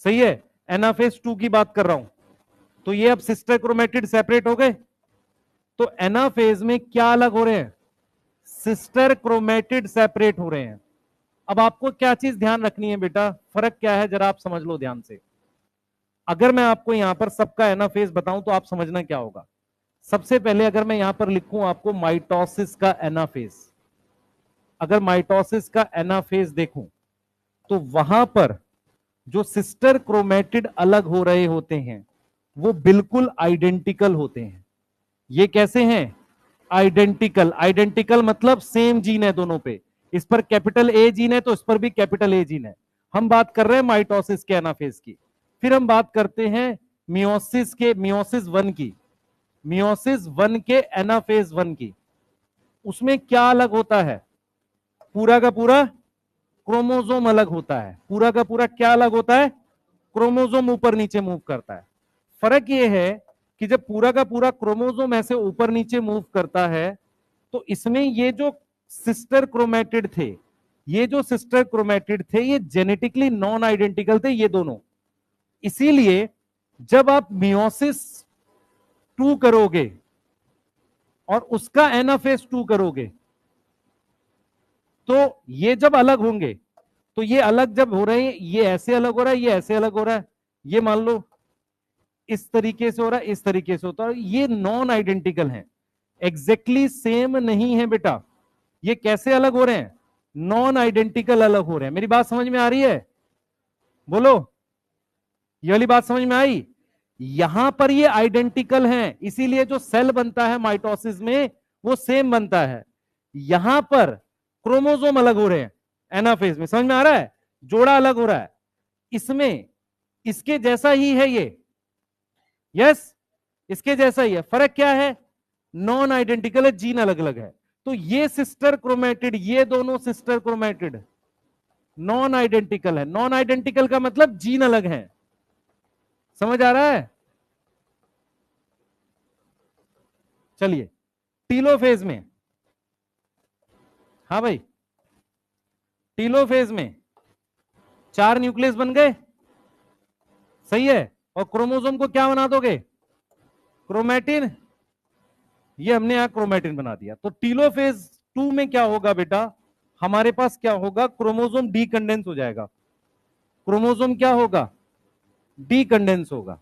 Speaker 1: सही है, एनाफेज 2 की बात कर रहा हूं। तो ये अब सिस्टर क्रोमेटिड सेपरेट हो गए। तो एनाफेज में क्या अलग हो रहे हैं? सिस्टर क्रोमेटिड सेपरेट हो रहे हैं। अब आपको क्या चीज ध्यान रखनी है बेटा? फर्क क्या है जरा आप समझ लो ध्यान से। अगर मैं आपको यहां पर सबका एनाफेज बताऊं तो आप समझना क्या होगा। सबसे पहले अगर मैं यहां पर लिखूं आपको माइटोसिस का एनाफेज, अगर माइटोसिस का एनाफेज देखूं तो वहां पर जो सिस्टर क्रोमेटिड अलग हो रहे होते हैं वो बिल्कुल आइडेंटिकल होते हैं। ये कैसे हैं? आइडेंटिकल। आइडेंटिकल मतलब सेम जीन है दोनों पे। इस पर कैपिटल ए जीन है तो इस पर भी कैपिटल ए जीन है। हम बात कर रहे हैं माइटोसिस के एनाफेज की। फिर हम बात करते हैं मियोसिस के, मियोसिस 1 की। मियोसिस 1 के एनाफेज 1 की। उसमें क्या अलग होता है? पूरा का पूरा क्रोमोसोम अलग होता है। पूरा का पूरा क्या अलग होता है? क्रोमोसोम ऊपर नीचे मूव करता है। फर्क यह है कि जब पूरा का पूरा क्रोमोसोम ऐसे ऊपर नीचे मूव करता है तो इसमें ये जो सिस्टर क्रोमेटिड थे, ये जो सिस्टर क्रोमेटिड थे ये जेनेटिकली नॉन आइडेंटिकल थे ये दोनों। इसीलिए जब आप मियोसिस 2 करोगे और उसका एनाफेज 2 करोगे तो ये जब अलग होंगे, तो ये अलग जब हो रहे हैं, ये ऐसे अलग हो रहा है, ये ऐसे अलग हो रहा है, ये मान लो इस तरीके से हो रहा है, इस तरीके से होता है, ये नॉन आइडेंटिकल है, एग्जैक्टली सेम नहीं है बेटा। ये कैसे अलग हो रहे हैं? नॉन आइडेंटिकल अलग हो रहे हैं। मेरी बात समझ में आ रही है? बोलो, ये वाली बात समझ में आई? यहां पर ये आइडेंटिकल हैं, इसीलिए जो सेल बनता है माइटोसिस में वो सेम बनता है। यहां पर क्रोमोसोम अलग हो रहे हैं एनाफेज में। समझ में आ रहा है? जोड़ा अलग हो रहा है। इसमें इसके जैसा ही है ये। यस, इसके जैसा ही है। फर्क क्या है? नॉन आइडेंटिकल है, जीन अलग अलग है। तो ये सिस्टर क्रोमेटिड, ये दोनों सिस्टर क्रोमेटिड नॉन आइडेंटिकल है। नॉन आइडेंटिकल का मतलब जीन अलग है। समझ आ रहा है? चलिए, टीलोफेज में, हाँ भाई, टीलोफेज में 4 न्यूक्लियस बन गए। सही है। और क्रोमोसोम को क्या बना दोगे? क्रोमेटिन। ये हमने यहां क्रोमेटिन बना दिया। तो टीलोफेज 2 में क्या होगा बेटा? हमारे पास क्या होगा? क्रोमोसोम डीकंडेंस हो जाएगा। क्रोमोसोम क्या होगा? डीकंडेंस होगा।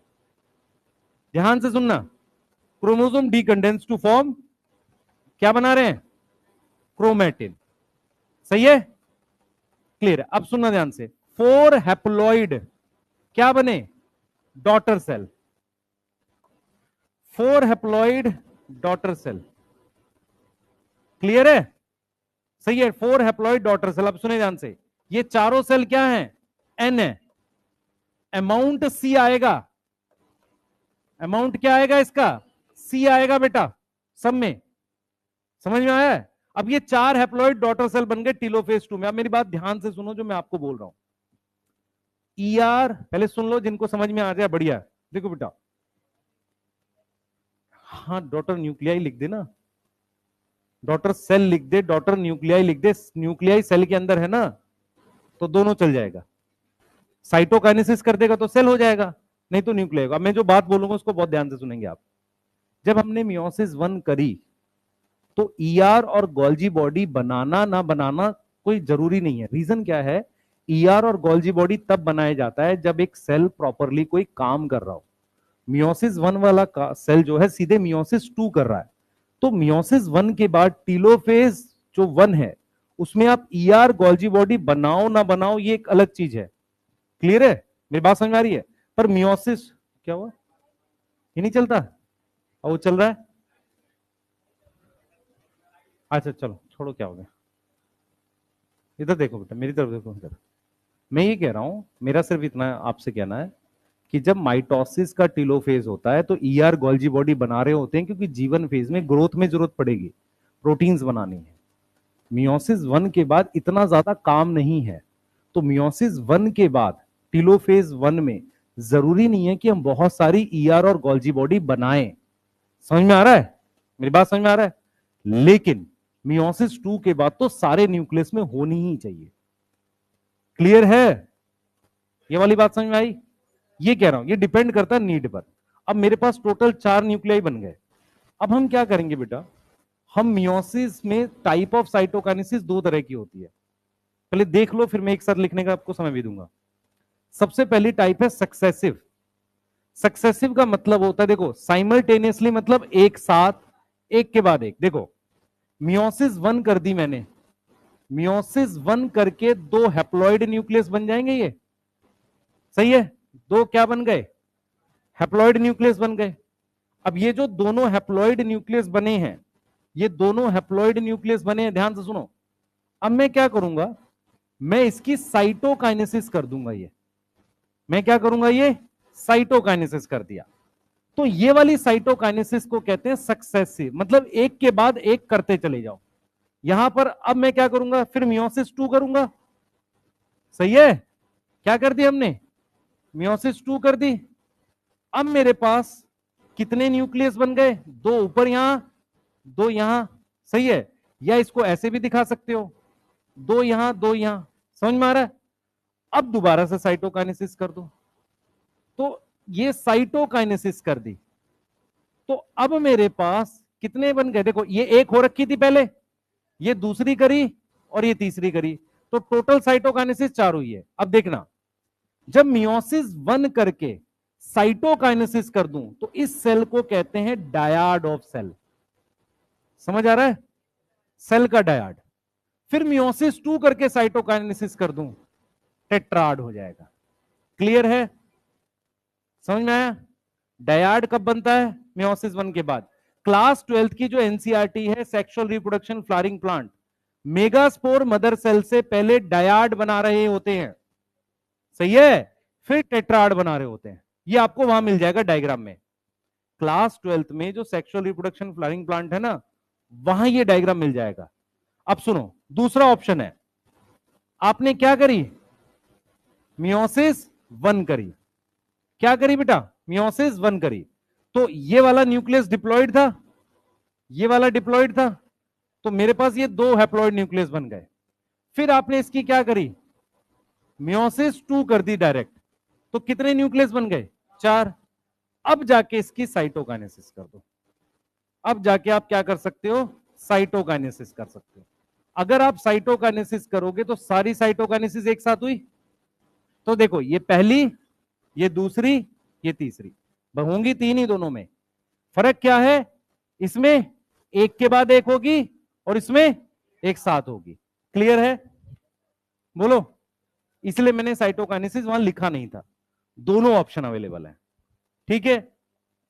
Speaker 1: ध्यान से सुनना, क्रोमोसोम डीकंडेंस टू फॉर्म क्या बना रहे हैं? क्रोमेटिन। सही है? क्लियर है? अब सुनना ध्यान से। 4 हैप्लॉइड क्या बने? Daughter cell. 4 haploid daughter cell. Clear है? सही है, 4 हैप्लॉइड डॉटर सेल। अब सुने ध्यान से, ये चारों सेल क्या हैं? एन है। अमाउंट सी आएगा। अमाउंट क्या आएगा इसका? सी आएगा बेटा सब में। समझ में आया है? अब ये 4 हैप्लॉइड डॉटर सेल बन गए टीलोफेज 2 में। अब मेरी बात ध्यान से सुनो जो मैं आपको बोल रहा हूं। ईआर पहले सुन लो, जिनको समझ में आ जाए बढ़िया। देखो बेटा, हाँ डॉटर न्यूक्लियाई लिख दे ना, डॉटर सेल लिख दे, डॉटर न्यूक्लियाई लिख दे। न्यूक्लियाई सेल के अंदर है ना, तो दोनों चल जाएगा। साइटोकाइनेसिस कर देगा तो सेल हो जाएगा, नहीं तो न्यूक्लियाई होगा। मैं जो बात बोलूंगा उसको बहुत ध्यान से सुनेंगे आप। जब हमने मियोसिस 1 करी तो ईआर और गोल्जी बॉडी बनाना ना बनाना कोई जरूरी नहीं है। रीजन क्या है? ईआर और गोल्जी बॉडी तब बनाया जाता है जब एक सेल प्रॉपरली कोई काम कर रहा हो। मियोसिस 1 वाला सेल जो है सीधे मियोसिस 2 कर रहा है। तो मियोसिस 1 के बाद टीलोफेज जो 1 है उसमें आप ईआर गोल्जी बॉडी बनाओ ना बनाओ ये एक अलग चीज है। क्लियर है, मेरी बात समझ में आ रही है? पर मियोसिस क्या हुआ, ये नहीं चलता और वो चल रहा है। अच्छा चलो छोड़ो, क्या हो गया, इधर देखो बेटा, मेरी तरफ देखो इधर। मैं ये कह रहा हूं, मेरा सिर्फ इतना आपसे कहना है कि जब माइटोसिस का टीलोफेज होता है तो ईआर गोल्जी बॉडी बना रहे होते हैं, क्योंकि जीवन फेज में ग्रोथ में जरूरत पड़ेगी, प्रोटीन्स बनानी है। मियोसिस वन के बाद इतना ज्यादा काम नहीं है, तो मियोसिस वन के बाद टीलोफेज वन में जरूरी नहीं है कि हम बहुत सारी ईआर और गोल्जी बॉडी बनाएं। समझ में आ रहा है, मेरी बात समझ में आ रहा है? लेकिन मियोसिस टू के बाद तो सारे न्यूक्लियस में होनी ही चाहिए। क्लियर है, ये वाली बात समझ में आई? ये कह रहा हूं, ये डिपेंड करता है नीड पर। अब मेरे पास टोटल 4 न्यूक्लियाई बन गए। अब हम क्या करेंगे बेटा, हम मियोसिस में टाइप ऑफ साइटोकाइनेसिस 2 तरह की होती है, पहले देख लो, फिर मैं एक साथ लिखने का आपको समय भी दूंगा। सबसे पहली टाइप है सक्सेसिव। सक्सेसिव का मतलब होता है, देखो साइमल्टेनियसली मतलब एक साथ, एक के बाद एक। देखो मियोसिस 1 कर दी मैंने, मियोसिस 1 करके 2 हैप्लॉइड न्यूक्लियस बन जाएंगे, ये सही है, 2 क्या बन गए, हैप्लॉइड न्यूक्लियस बन गए। अब ये जो दोनों हैप्लॉइड न्यूक्लियस बने हैं, ये दोनों हैप्लॉइड न्यूक्लियस बने हैं, ध्यान से सुनो। अब मैं क्या करूंगा, मैं इसकी साइटोकाइनेसिस कर दूंगा। ये मैं क्या करूंगा, ये साइटोकाइनेसिस कर दिया। तो ये वाली साइटोकाइनेसिस को कहते हैं सक्सेसिव, मतलब एक के बाद एक करते चले जाओ। यहां पर अब मैं क्या करूंगा, फिर मियोसिस 2 करूंगा। सही है, क्या कर दी हमने, मियोसिस 2 कर दी। अब मेरे पास कितने न्यूक्लियस बन गए, 2 ऊपर यहां, 2 यहां। सही है, या इसको ऐसे भी दिखा सकते हो, 2 यहां 2 यहां। समझ में आ रहा है? अब दोबारा से साइटोकाइनेसिस कर दो, तो ये साइटोकाइनेसिस कर दी, तो अब मेरे पास कितने बन गए, देखो ये एक हो रखी थी पहले, ये दूसरी करी और ये तीसरी करी, तो टोटल साइटोकाइनेसिस 4 हुई है। अब देखना, जब मियोसिस 1 करके साइटोकाइनेसिस कर दूं तो इस सेल को कहते हैं डायाड ऑफ सेल। समझ आ रहा है, सेल का डायाड। फिर मियोसिस 2 करके साइटोकाइनेसिस कर दूं, टेट्राड हो जाएगा। क्लियर है, समझ में आया? डायाड कब बनता है, मियोसिस 1 के बाद। क्लास 12th की जो एनसीईआरटी है, sexual reproduction flowering plant, megaspore mother cell से पहले डायाड बना रहे होते हैं, सही है, फिर टेट्राड बना रहे होते हैं। ये आपको वहां मिल जाएगा डायग्राम में। क्लास 12th में जो सेक्सुअल रिप्रोडक्शन फ्लावरिंग प्लांट है ना, वहां ये डायग्राम मिल जाएगा। अब सुनो, दूसरा ऑप्शन है, आपने क्या करी, मियोसिस 1 करी। क्या करी बेटा, मियोसिस 1 करी, तो ये वाला न्यूक्लियस डिप्लॉयड था, ये वाला डिप्लॉयड था, तो मेरे पास ये 2 हैप्लॉयड न्यूक्लियस बन गए। फिर आपने इसकी क्या करी, मियोसिस 2 कर दी डायरेक्ट, तो कितने न्यूक्लियस बन गए, 4। अब जाके इसकी साइटोकाइनेसिस कर दो, अब जाके आप क्या कर सकते हो, साइटोकाइनेसिस कर सकते हो। अगर आप साइटोकाइनेसिस करोगे तो सारी साइटोकाइनेसिस एक साथ हुई, तो देखो ये पहली, ये दूसरी, ये तीसरी, होंगी 3 ही दोनों में। फर्क क्या है, इसमें एक के बाद एक होगी और इसमें एक साथ होगी। क्लियर है, बोलो? इसलिए मैंने साइटोकाइनेसिस वहां लिखा नहीं था, दोनों ऑप्शन अवेलेबल है। ठीक है,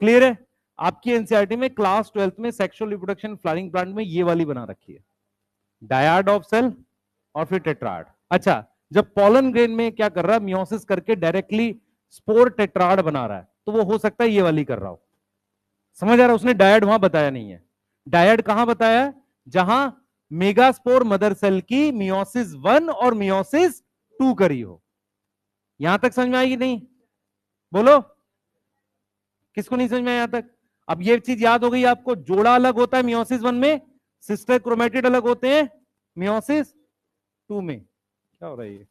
Speaker 1: क्लियर है? आपकी एनसीईआरटी में क्लास 12th में सेक्सुअल रिप्रोडक्शन फ्लावरिंग प्लांट में ये वाली बना रखी है, डायाड ऑफ सेल और फिर टेट्राड। अच्छा, जब पॉलन ग्रेन में क्या कर रहा है, मियोसिस करके डायरेक्टली स्पोर टेट्राड बना रहा है, तो वो हो सकता है ये वाली कर रहा हो। समझ आ रहा है? उसने डायड वहां बताया नहीं है। डायड कहां बताया है, जहां मेगास्पोर मदर सेल की मियोसिस 1 और मियोसिस 2 करी हो। यहां तक समझ में आएगी नहीं, बोलो? किसको नहीं समझ में आया यहां तक? अब ये चीज याद हो गई आपको, जोड़ा अलग होता है मियोसिस 1 में, सिस्टर क्रोमेटिड अलग होते हैं मियोसिस 2 में। क्या हो रहा है ये,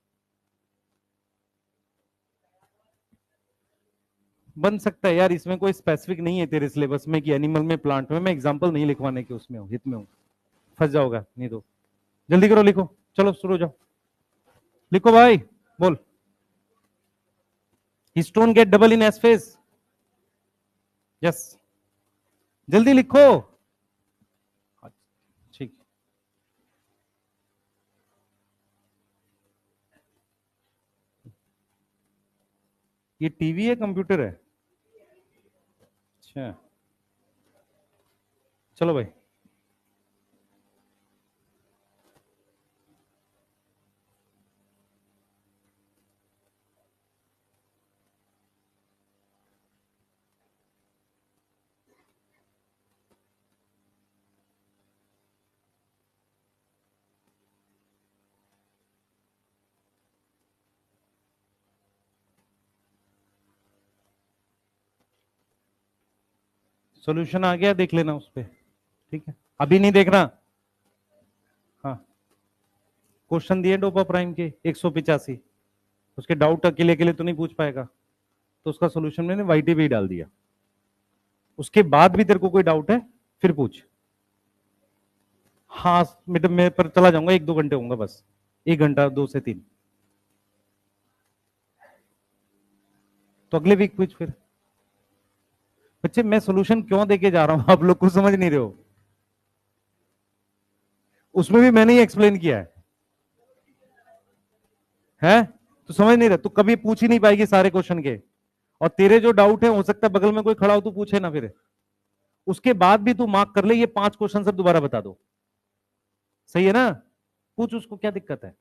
Speaker 1: बन सकता है यार, इसमें कोई स्पेसिफिक नहीं है तेरे सिलेबस में कि एनिमल में प्लांट में, मैं एग्जांपल नहीं लिखवाने के उसमें हूं, हित में हूं, फंस जाओगा नहीं तो। जल्दी करो, लिखो, चलो शुरू हो जाओ, लिखो भाई, बोल। Histone get double in S phase, yes, जल्दी लिखो। ठीक, ये टीवी है कंप्यूटर है? अच्छा चलो भाई। सॉल्यूशन आ गया, देख लेना उस पे। ठीक है, अभी नहीं देखना। हाँ, क्वेश्चन दिए डोपा प्राइम के 185। उसके डाउट अकेले अकेले तो नहीं पूछ पाएगा, तो उसका सॉल्यूशन मैंने वाईटी पे ही डाल दिया। उसके बाद भी तेरे को कोई डाउट है फिर पूछ। हाँ, मैं पर चला जाऊंगा, 1-2 घंटे होंगे बस, 1 घंटा 2 से 3। तो अगले वीक पूछ फिर। बच्चे मैं सोल्यूशन क्यों देके जा रहा हूं, आप लोग कुछ समझ नहीं रहे हो। उसमें भी मैंने ही एक्सप्लेन किया है? तो समझ नहीं रहा, तो कभी पूछ ही नहीं पाएगी सारे क्वेश्चन के। और तेरे जो डाउट है, हो सकता है बगल में कोई खड़ा हो तो पूछे ना फिर। उसके बाद भी तू मार्क कर ले, ये 5 क्वेश्चन सब दोबारा बता दो। सही है ना? पूछ उसको, क्या दिक्कत है?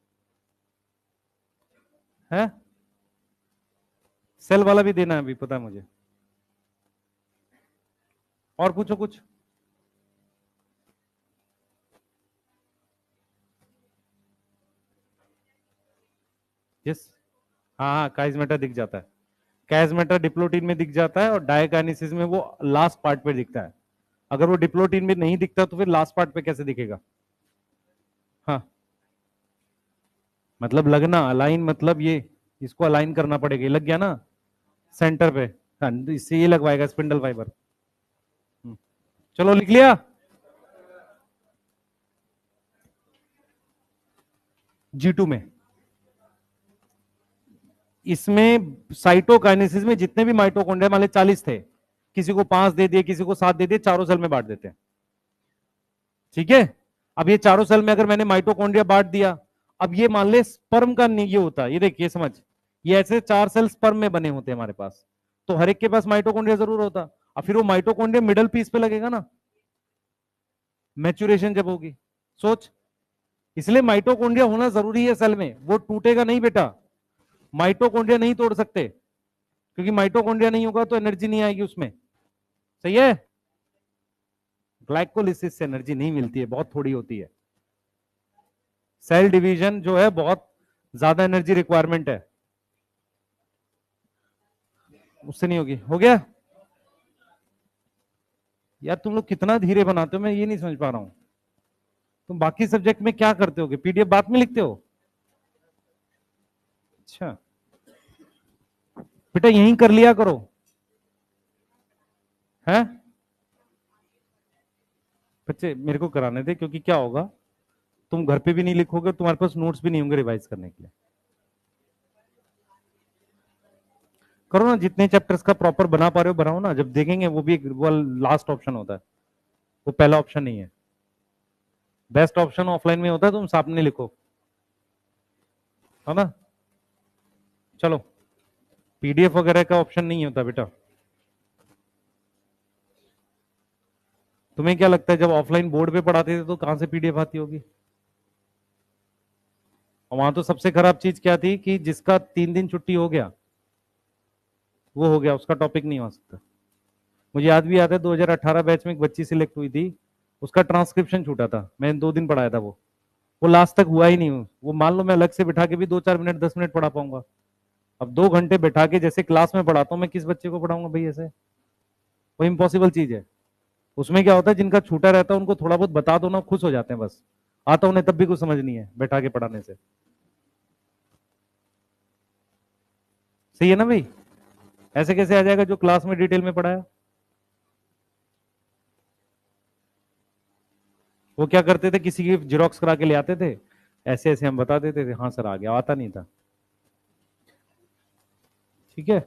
Speaker 1: सेल वाला भी देना है अभी, पता है मुझे। और पूछो कुछ। यस। हाँ हाँ, काइजमेटा दिख जाता है। काइजमेटा डिप्लोटीन में दिख जाता है, और डायकाइनेसिस में वो लास्ट पार्ट पे दिखता है। अगर वो डिप्लोटीन में नहीं दिखता तो फिर लास्ट पार्ट पे कैसे दिखेगा? हाँ, मतलब लगना, अलाइन मतलब ये, इसको अलाइन करना पड़ेगा। ये लग गया ना सेंटर पे? हाँ, इससे ये लगवाएगा स्पिंडल फाइबर। चलो लिख लिया। G2 में, इसमें साइटोकाइनेसिस में जितने भी माइटोकॉन्ड्रिया मान 40 थे, किसी को 5 दे दिए, किसी को 7 दे दिए, चारों सेल में बांट देते हैं। ठीक है? अब ये चारों सेल में अगर मैंने माइटोकॉन्ड्रिया बांट दिया, अब ये मान ले स्पर्म का ये होता है, ये देखिए समझ, ये ऐसे 4 सेल स्पर्म में बने होते हैं हमारे पास, तो हर एक के पास माइटोकॉन्ड्रिया जरूर होता। अब फिर वो माइटोकॉन्ड्रिया मिडल पीस पे लगेगा ना, मैच्योरेशन जब होगी। सोच, इसलिए माइटोकॉन्ड्रिया होना जरूरी है सेल में, वो टूटेगा नहीं बेटा। माइटोकॉन्ड्रिया नहीं तोड़ सकते, क्योंकि माइटोकॉन्ड्रिया नहीं होगा तो एनर्जी नहीं आएगी उसमें। सही है? ग्लाइकोलिसिस से एनर्जी नहीं मिलती है, बहुत थोड़ी होती है। सेल डिवीजन जो है बहुत ज्यादा एनर्जी रिक्वायरमेंट है, उससे नहीं होगी। हो गया? यार तुम लोग कितना धीरे बनाते हो, मैं ये नहीं समझ पा रहा हूं। तुम बाकी सब्जेक्ट में क्या करते होगे, पीडीएफ बाद में लिखते हो? अच्छा बेटा, यहीं कर लिया करो। है? बच्चे मेरे को कराने दे, क्योंकि क्या होगा, तुम घर पे भी नहीं लिखोगे, तुम्हारे पास नोट्स भी नहीं होंगे रिवाइज करने के लिए। करो ना, जितने चैप्टर्स का प्रॉपर बना पा रहे हो बनाओ ना, जब देखेंगे वो भी एक वो लास्ट ऑप्शन होता है, वो पहला ऑप्शन नहीं है। बेस्ट ऑप्शन ऑफलाइन में होता है, तुम सामने लिखो, है ना? चलो, पीडीएफ वगैरह का ऑप्शन नहीं होता बेटा। तुम्हें क्या लगता है जब ऑफलाइन बोर्ड पे पढ़ाते थे तो कहां से पीडीएफ आती होगी? और वहां तो सबसे खराब चीज क्या थी कि जिसका 3 दिन छुट्टी हो गया वो हो गया, उसका टॉपिक नहीं हो सकता। मुझे याद भी आता है 2018 बैच में एक बच्ची सिलेक्ट हुई थी, उसका ट्रांसक्रिप्शन छूटा था, मैंने 2 दिन पढ़ाया था वो लास्ट तक हुआ ही नहीं। वो मान लो मैं अलग से बिठा के भी 2-4 मिनट 10 मिनट पढ़ा पाऊंगा, अब 2 घंटे बैठा के जैसे क्लास में पढ़ाता हूँ मैं, किस बच्चे को पढ़ाऊंगा भाई ऐसे? वो इम्पॉसिबल चीज है। उसमें क्या होता है, जिनका छूटा रहता है उनको थोड़ा बहुत बता दो ना, खुश हो जाते हैं बस। आता उन्हें तब भी कुछ समझ नहीं है बैठा के पढ़ाने से। सही है ना भाई? ऐसे कैसे आ जाएगा जो क्लास में डिटेल में पढ़ाया? वो क्या करते थे, किसी की जेरोक्स करा के ले आते थे, ऐसे ऐसे हम बता देते थे, हाँ सर आ गया, आता नहीं था। ठीक है?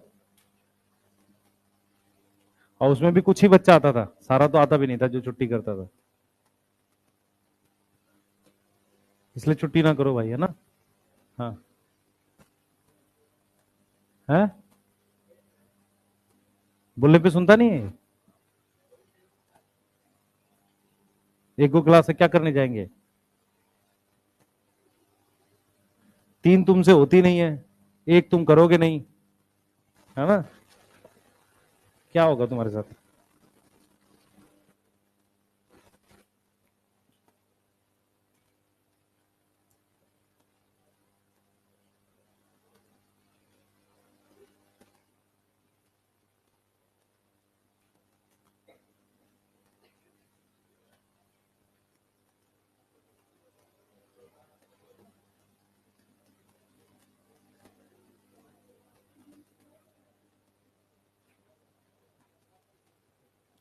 Speaker 1: और उसमें भी कुछ ही बच्चा आता था, सारा तो आता भी नहीं था जो छुट्टी करता था। इसलिए छुट्टी ना करो भाई, है ना? हाँ। है? बोलने पे सुनता नहीं है। एक गो क्लास है, क्या करने जाएंगे? 3 तुमसे होती नहीं है, एक तुम करोगे नहीं, है ना? क्या होगा तुम्हारे साथ?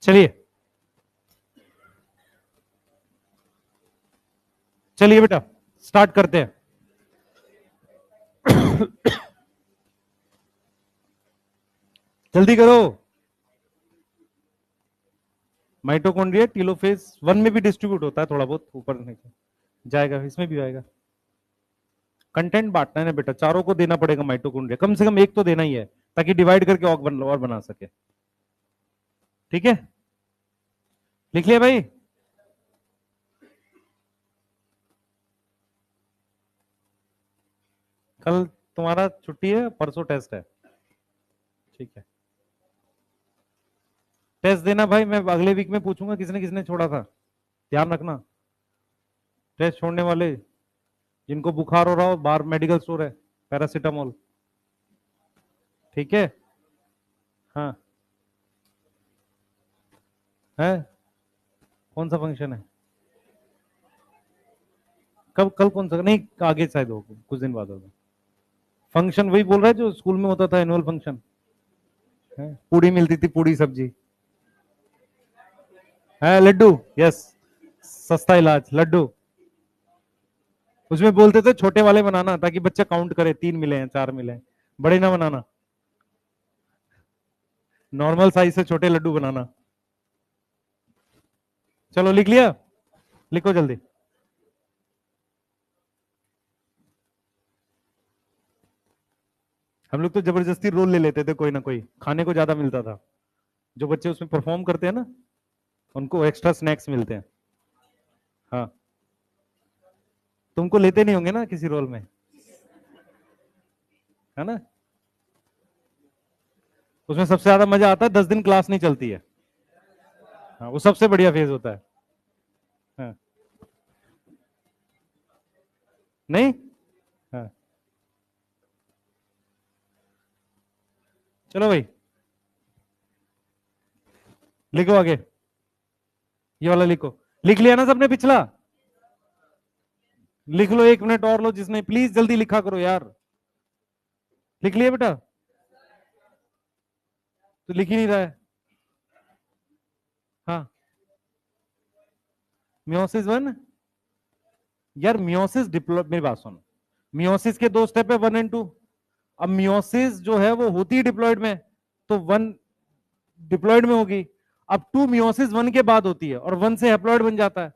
Speaker 1: चलिए, चलिए बेटा, स्टार्ट करते हैं। जल्दी करो। माइटोकॉन्ड्रिया टीलोफेज 1 में भी डिस्ट्रीब्यूट होता है, थोड़ा बहुत ऊपर नीचे जाएगा, इसमें भी आएगा। कंटेंट बांटना है ना बेटा, चारों को देना पड़ेगा माइटोकॉन्ड्रिया, कम से कम एक तो देना ही है, ताकि डिवाइड करके और बना सके। ठीक है, लिख लिया भाई? कल तुम्हारा छुट्टी है, परसों टेस्ट है। ठीक है, टेस्ट देना भाई, मैं अगले वीक में पूछूंगा किसने किसने छोड़ा था, ध्यान रखना। टेस्ट छोड़ने वाले जिनको बुखार हो रहा हो, बाहर मेडिकल स्टोर है, पैरासीटामोल। ठीक है, हाँ है। कौन सा फंक्शन है? कब? कल कौन सा? नहीं, आगे शायद होगा, कुछ दिन बाद होगा। फंक्शन वही बोल रहा है जो स्कूल में होता था, एनुअल फंक्शन है, पूड़ी मिलती थी, पूड़ी सब्जी है, लड्डू। यस, सस्ता इलाज लड्डू। उसमें बोलते थे छोटे वाले बनाना, ताकि बच्चा काउंट करे, 3 मिले हैं, 4 मिले हैं, बड़े ना बनाना, नॉर्मल साइज से छोटे लड्डू बनाना। चलो लिख लिया? लिखो जल्दी। हम लोग तो जबरदस्ती रोल ले लेते थे, कोई ना कोई, खाने को ज्यादा मिलता था। जो बच्चे उसमें परफॉर्म करते हैं ना, उनको एक्स्ट्रा स्नैक्स मिलते हैं। हाँ, तुमको लेते नहीं होंगे ना किसी रोल में, है ना? उसमें सबसे ज्यादा मजा आता है, 10 दिन क्लास नहीं चलती है। हाँ, वो सबसे बढ़िया फेज होता है। हाँ, नहीं। हाँ, चलो भाई, लिखो आगे, ये वाला लिखो। लिख लिया ना सबने पिछला? लिख लो, 1 मिनट और लो, जिसने, प्लीज जल्दी लिखा करो यार। लिख लिया बेटा? तो लिख ही नहीं रहा है। हाँ, मियोसिस 1। यार मियोसिस डिप्लॉय, मेरी बात सुन, मियोसिस के 2 स्टेप है, 1 और 2। अब मियोसिस जो है वो होती है डिप्लॉयड में, तो 1 डिप्लॉयड में होगी। अब 2 मियोसिस 1 के बाद होती है, और 1 से हैप्लॉयड बन जाता है,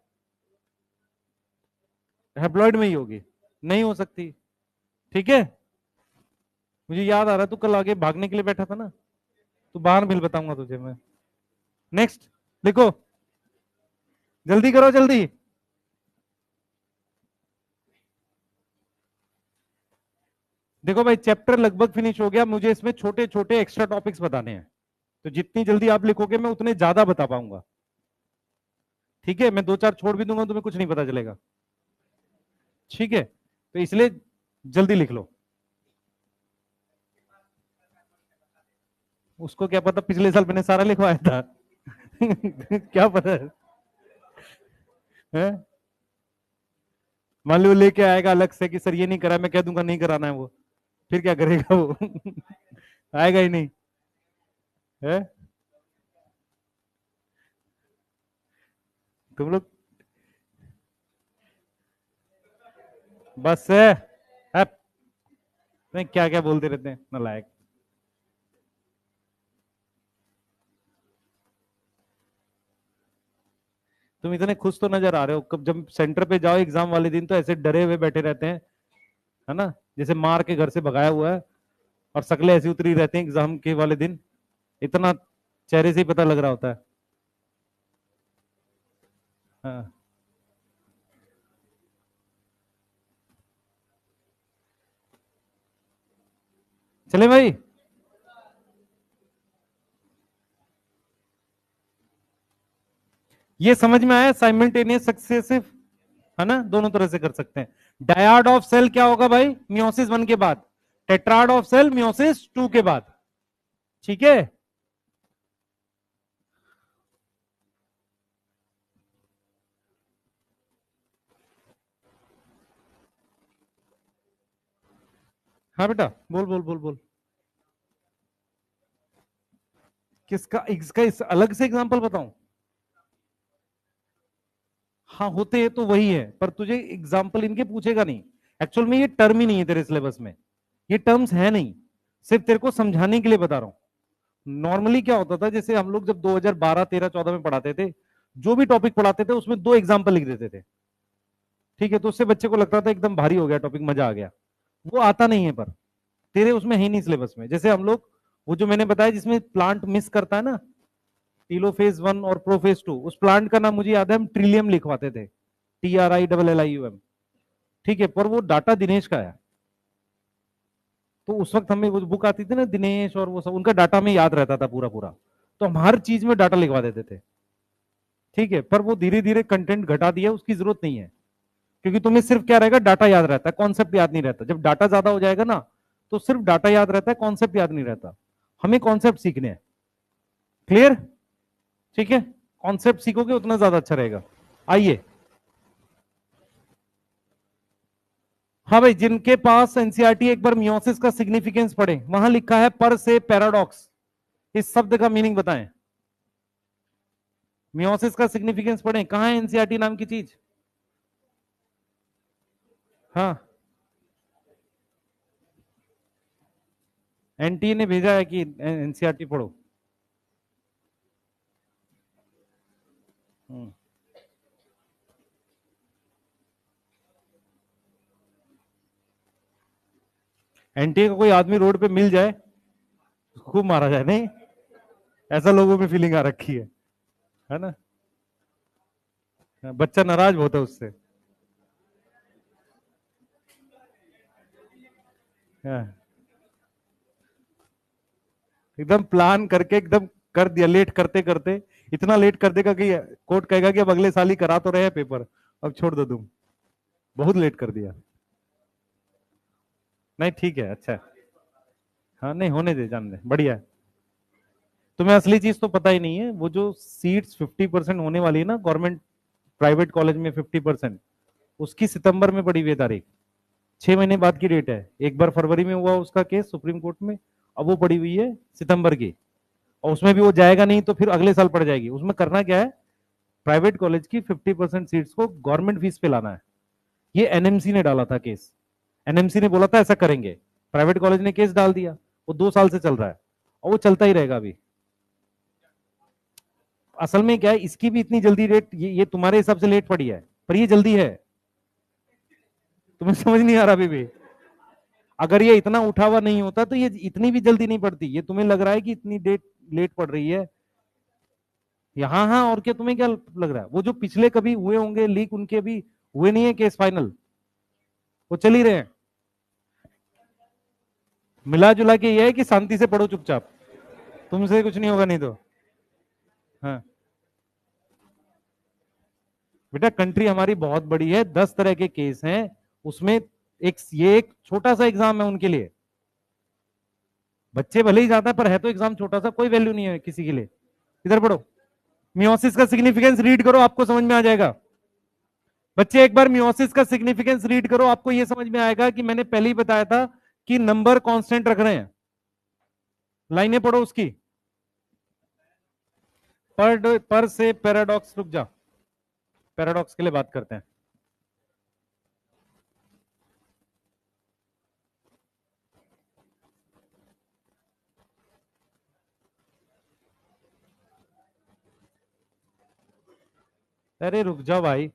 Speaker 1: हैप्लॉयड में ही होगी, नहीं हो सकती। ठीक है, मुझे याद आ रहा है, तू कल आगे भागने के लिए बैठा था ना, तू बाहर मिल, बताऊंगा तुझे मैं। नेक्स्ट लिखो, जल्दी करो जल्दी। देखो भाई, चैप्टर लगभग फिनिश हो गया, मुझे इसमें छोटे छोटे एक्स्ट्रा टॉपिक्स बताने हैं, तो जितनी जल्दी आप लिखोगे मैं उतने ज्यादा बता पाऊंगा। ठीक है, मैं 2-4 छोड़ भी दूंगा, तुम्हें कुछ नहीं पता चलेगा। ठीक है, तो इसलिए जल्दी लिख लो। उसको क्या पता, पिछले साल मैंने सारा लिखवाया था। क्या पता है? मान लो लेके आएगा अलग से कि सर ये नहीं करा, मैं कह दूंगा नहीं कराना है वो, फिर क्या करेगा वो? आएगा ही नहीं है। तुम लोग बस है, नहीं क्या क्या बोलते रहते हैं नालायक। तुम इतने खुश तो नजर आ रहे हो, कब जब सेंटर पे जाओ एग्जाम वाले दिन, तो ऐसे डरे हुए बैठे रहते हैं, है ना, जैसे मार के घर से भगाया हुआ है, और शक्लें ऐसी उतरी रहती हैं एग्जाम के वाले दिन। इतना चेहरे से ही पता लग रहा होता है। हाँ चले भाई। ये समझ में आया, साइमल्टेनियस सक्सेसिव, है ना, दोनों तरह से कर सकते हैं। डायड ऑफ सेल क्या होगा भाई, मियोसिस 1 के बाद। टेट्राड ऑफ सेल मियोसिस 2 के बाद। ठीक है। हाँ बेटा, बोल बोल बोल बोल। किसका, इसका इस अलग से एग्जांपल बताऊं? हाँ होते हैं तो वही है, पर तुझे एग्जाम्पल इनके पूछेगा नहीं। एक्चुअल में ये टर्म ही नहीं है तेरे सिलेबस में, ये टर्म्स है नहीं, सिर्फ तेरे को समझाने के लिए बता रहा हूं। नॉर्मली क्या होता था, जैसे हम लोग जब 2012 13 14 में पढ़ाते थे, जो भी टॉपिक पढ़ाते थे उसमें 2 एग्जाम्पल लिख देते थे। ठीक है, तो उससे बच्चे को लगता था एकदम भारी हो गया टॉपिक, मजा आ गया। वो आता नहीं है, पर तेरे उसमें है ही नहीं सिलेबस में। जैसे हम लोग, वो जो मैंने बताया जिसमें प्लांट मिस करता है ना, टीलोफेज 1 और प्रोफेज 2, उस प्लांट का नाम मुझे याद है, हम ट्रिलियम लिखवाते थे, TRILLIUM। ठीक है, पर वो डाटा दिनेश का है। तो उस वक्त हमें वो बुक आती थी ना दिनेश और वो सब, उनका डाटा में याद रहता था पूरा पूरा, तो हम हर चीज में डाटा लिखवा देते थे। ठीक है, पर वो धीरे धीरे कंटेंट घटा दिया, उसकी जरूरत नहीं है। क्योंकि तुम्हें सिर्फ क्या रहेगा, डाटा याद रहता है, कॉन्सेप्ट याद नहीं रहता। जब डाटा ज्यादा हो जाएगा ना, तो सिर्फ डाटा याद रहता है, कॉन्सेप्ट याद नहीं रहता। हमें कॉन्सेप्ट सीखने हैं। क्लियर? ठीक है, कॉन्सेप्ट सीखोगे उतना ज्यादा अच्छा रहेगा। आइए। हाँ भाई, जिनके पास एनसीईआरटी, एक बार मियोसिस का सिग्निफिकेंस पढ़े, वहां लिखा है पर से पैराडॉक्स, इस शब्द का मीनिंग बताएं। मियोसिस का सिग्निफिकेंस पढ़े, कहां है एनसीईआरटी नाम की चीज? हाँ, एनटीए ने भेजा है कि एनसीईआरटी पढ़ो। एनटीए का कोई आदमी रोड पे मिल जाए, खूब मारा जाए, नहीं? ऐसा लोगों में फीलिंग आ रखी है ना? बच्चा नाराज बहुत है उससे। हाँ, एकदम प्लान करके एकदम कर दिया, लेट करते करते इतना लेट कर देगा कि कोर्ट कहेगा कि अब अगले साल ही करा तो रहे हैं पेपर, अब छोड़ दो तुम, बहुत लेट कर दिया। नहीं ठीक है, अच्छा है। हाँ नहीं, होने दे, जान दे, बढ़िया है। तुम्हें असली चीज तो पता ही नहीं है, वो जो सीट्स 50% होने वाली है ना गवर्नमेंट प्राइवेट कॉलेज में, 50%, उसकी सितंबर में पड़ी हुई है तारीख। 6 महीने बाद की डेट है। एक बार फरवरी में हुआ उसका केस सुप्रीम कोर्ट में, अब वो पड़ी हुई है सितंबर की। और उसमें भी वो जाएगा नहीं तो फिर अगले साल पड़ जाएगी। उसमें करना क्या है, प्राइवेट कॉलेज की 50% सीट्स को गवर्नमेंट फीस पे लाना है। ये एनएमसी ने डाला था केस, एनएमसी ने बोला था ऐसा करेंगे, प्राइवेट कॉलेज ने केस डाल दिया। वो 2 साल से चल रहा है और वो चलता ही रहेगा अभी। असल में क्या है, इसकी भी इतनी जल्दी डेट, ये तुम्हारे हिसाब से लेट पड़ी है, पर ये जल्दी है। तुम्हें समझ नहीं आ रहा अभी भी? अगर ये इतना उठा हुआ नहीं होता तो ये इतनी भी जल्दी नहीं पड़ती। ये तुम्हें लग रहा है कि इतनी डेट लेट पड़ रही है, यहाँ हाँ, और क्या तुम्हें क्या लग रहा है, वो जो पिछले कभी हुए होंगे लीक, उनके भी हुए नहीं है केस फाइनल, वो चल ही रहे हैं। मिला जुला के ये है कि शांति से पढ़ो चुपचाप, तुमसे कुछ नहीं होगा नहीं तो। हाँ बेटा, कंट्री हमारी बहुत बड़ी है, 10 तरह के केस हैं उसमें, एक ये एक छोटा सा एग्जाम है उनके लिए। बच्चे भले ही जाता है, पर है तो एग्जाम छोटा सा, कोई वैल्यू नहीं है किसी के लिए। इधर पढ़ो, मियोसिस का सिग्निफिकेंस रीड करो, आपको समझ में आ जाएगा। बच्चे एक बार मियोसिस का सिग्निफिकेंस रीड करो, आपको यह समझ में आएगा कि मैंने पहले ही बताया था कि नंबर कांस्टेंट रख रहे हैं। लाइनें पढ़ो उसकी। पर से पैराडॉक्स, रुक जा, पैराडॉक्स के लिए बात करते हैं। अरे रुक जाओ भाई।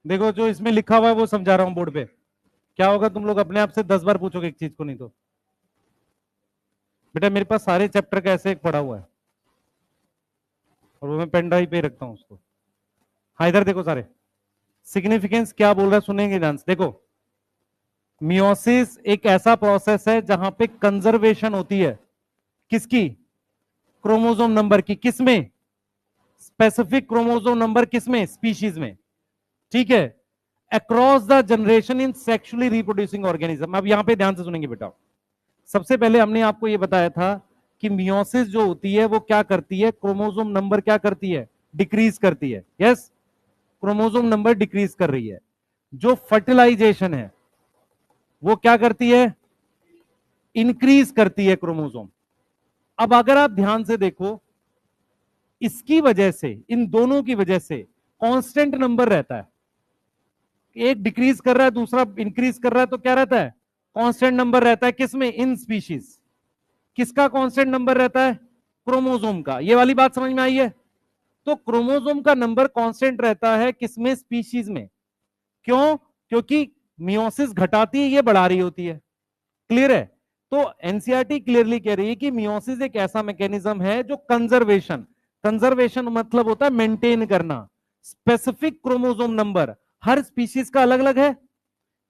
Speaker 1: देखो जो इसमें लिखा हुआ है वो समझा रहा हूं बोर्ड पे। क्या होगा, तुम लोग अपने आप से 10 बार पूछोगे एक चीज को, नहीं तो बेटा मेरे पास सारे चैप्टर का ऐसे एक पढ़ा हुआ है और वो मैं पेन ड्राइव पे रखता हूं उसको। हाँ इधर देखो सारे, सिग्निफिकेंस क्या बोल रहा है सुनेंगे ध्यान से। देखो मियोसिस एक ऐसा प्रोसेस है जहां पे कंजर्वेशन होती है, किसकी? क्रोमोसोम नंबर की। किसमें? Specific chromosome number. किसमें? स्पीशीज में। ठीक है, across the generation in sexually reproducing organism. अब यहां पे ध्यान से सुनेंगे बेटा। सबसे पहले हमने आपको यह बताया था कि मियोसिस जो होती है वो क्या करती है, क्रोमोसोम नंबर क्या करती है, डिक्रीज करती है। यस, क्रोमोसोम नंबर डिक्रीज कर रही है। जो फर्टिलाइजेशन है वो क्या करती है, इंक्रीज करती है क्रोमोसोम। अब अगर आप ध्यान से देखो, इसकी वजह से, इन दोनों की वजह से कांस्टेंट नंबर रहता है। एक डिक्रीज कर रहा है, दूसरा इंक्रीज कर रहा है, तो क्या रहता है, कांस्टेंट नंबर रहता है। किसमें? इन स्पीशीज। किसका कांस्टेंट नंबर रहता है? क्रोमोसोम का। ये वाली बात समझ में आई है? तो क्रोमोसोम का नंबर कांस्टेंट रहता है किसमें? स्पीशीज में। क्यों? क्योंकि मियोसिस घटाती है, ये बढ़ा रही होती है। क्लियर है? तो एनसीईआरटी क्लियरली कह रही है कि मियोसिस एक ऐसा मैकेनिज्म है जो कंजर्वेशन, कंजर्वेशन मतलब होता है मेंटेन करना। स्पेसिफिक क्रोमोसोम नंबर हर स्पीशीज का अलग अलग है।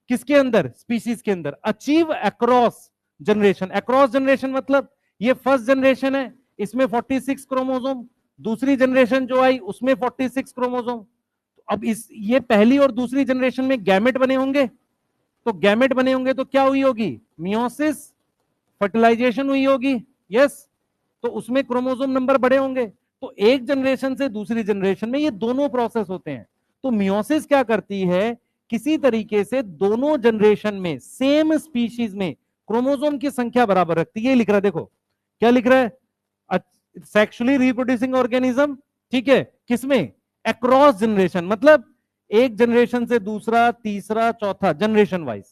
Speaker 1: किसके अंदर? स्पीशीज के अंदर। Achieve across generation. Across generation मतलब ये फर्स्ट जनरेशन है, इसमें 46 क्रोमोसोम, दूसरी जनरेशन जो आई उसमें 46 क्रोमोसोम। अब इस ये पहली और दूसरी जनरेशन में गैमेट बने होंगे, तो गैमेट बने होंगे तो क्या हुई होगी? मियोसिस, फर्टिलाइजेशन हुई होगी। यस, तो उसमें क्रोमोसोम नंबर बढ़े होंगे। तो एक जनरेशन से दूसरी जनरेशन में ये दोनों प्रोसेस होते हैं। तो मियोसिस क्या करती है, किसी तरीके से दोनों जनरेशन में सेम स्पीशीज में क्रोमोसोम की संख्या बराबर रखती है। ये लिख रहा है, देखो क्या लिख रहा है, सेक्सुअली रिप्रोड्यूसिंग ऑर्गेनिज्म। ठीक है, किसमें? अक्रॉस जनरेशन, मतलब एक जनरेशन से दूसरा, तीसरा, चौथा, जनरेशन वाइज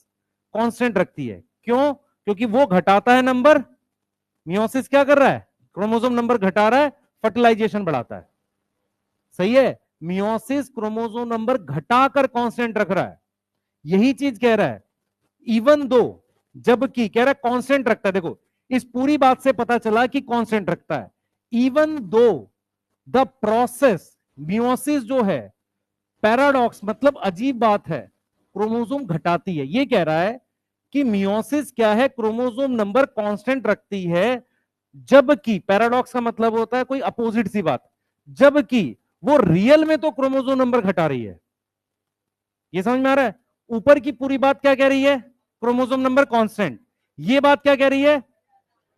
Speaker 1: कांस्टेंट रखती है। क्यों? क्योंकि वो घटाता है नंबर। मियोसिस क्या कर रहा है, क्रोमोसोम नंबर घटा रहा है, फर्टिलाइजेशन बढ़ाता है। सही है, मियोसिस क्रोमोसोम नंबर घटाकर कांस्टेंट रख रहा है। यही चीज कह रहा है, इवन दो, जबकि कह रहा है कांस्टेंट रखता है। देखो इस पूरी बात से पता चला कि कांस्टेंट रखता है। Even though the process, meiosis जो है पैराडॉक्स मतलब अजीब बात है, क्रोमोसोम घटाती है। ये कह रहा है कि मियोसिस क्या है, क्रोमोसोम नंबर कांस्टेंट रखती है, जबकि पैराडॉक्स का मतलब होता है कोई अपोजिट सी बात, जबकि वो रियल में तो क्रोमोसोम नंबर घटा रही है। ये समझ में आ रहा है? ऊपर की पूरी बात क्या कह रही है, क्रोमोसोम नंबर कांस्टेंट। ये बात क्या कह रही है,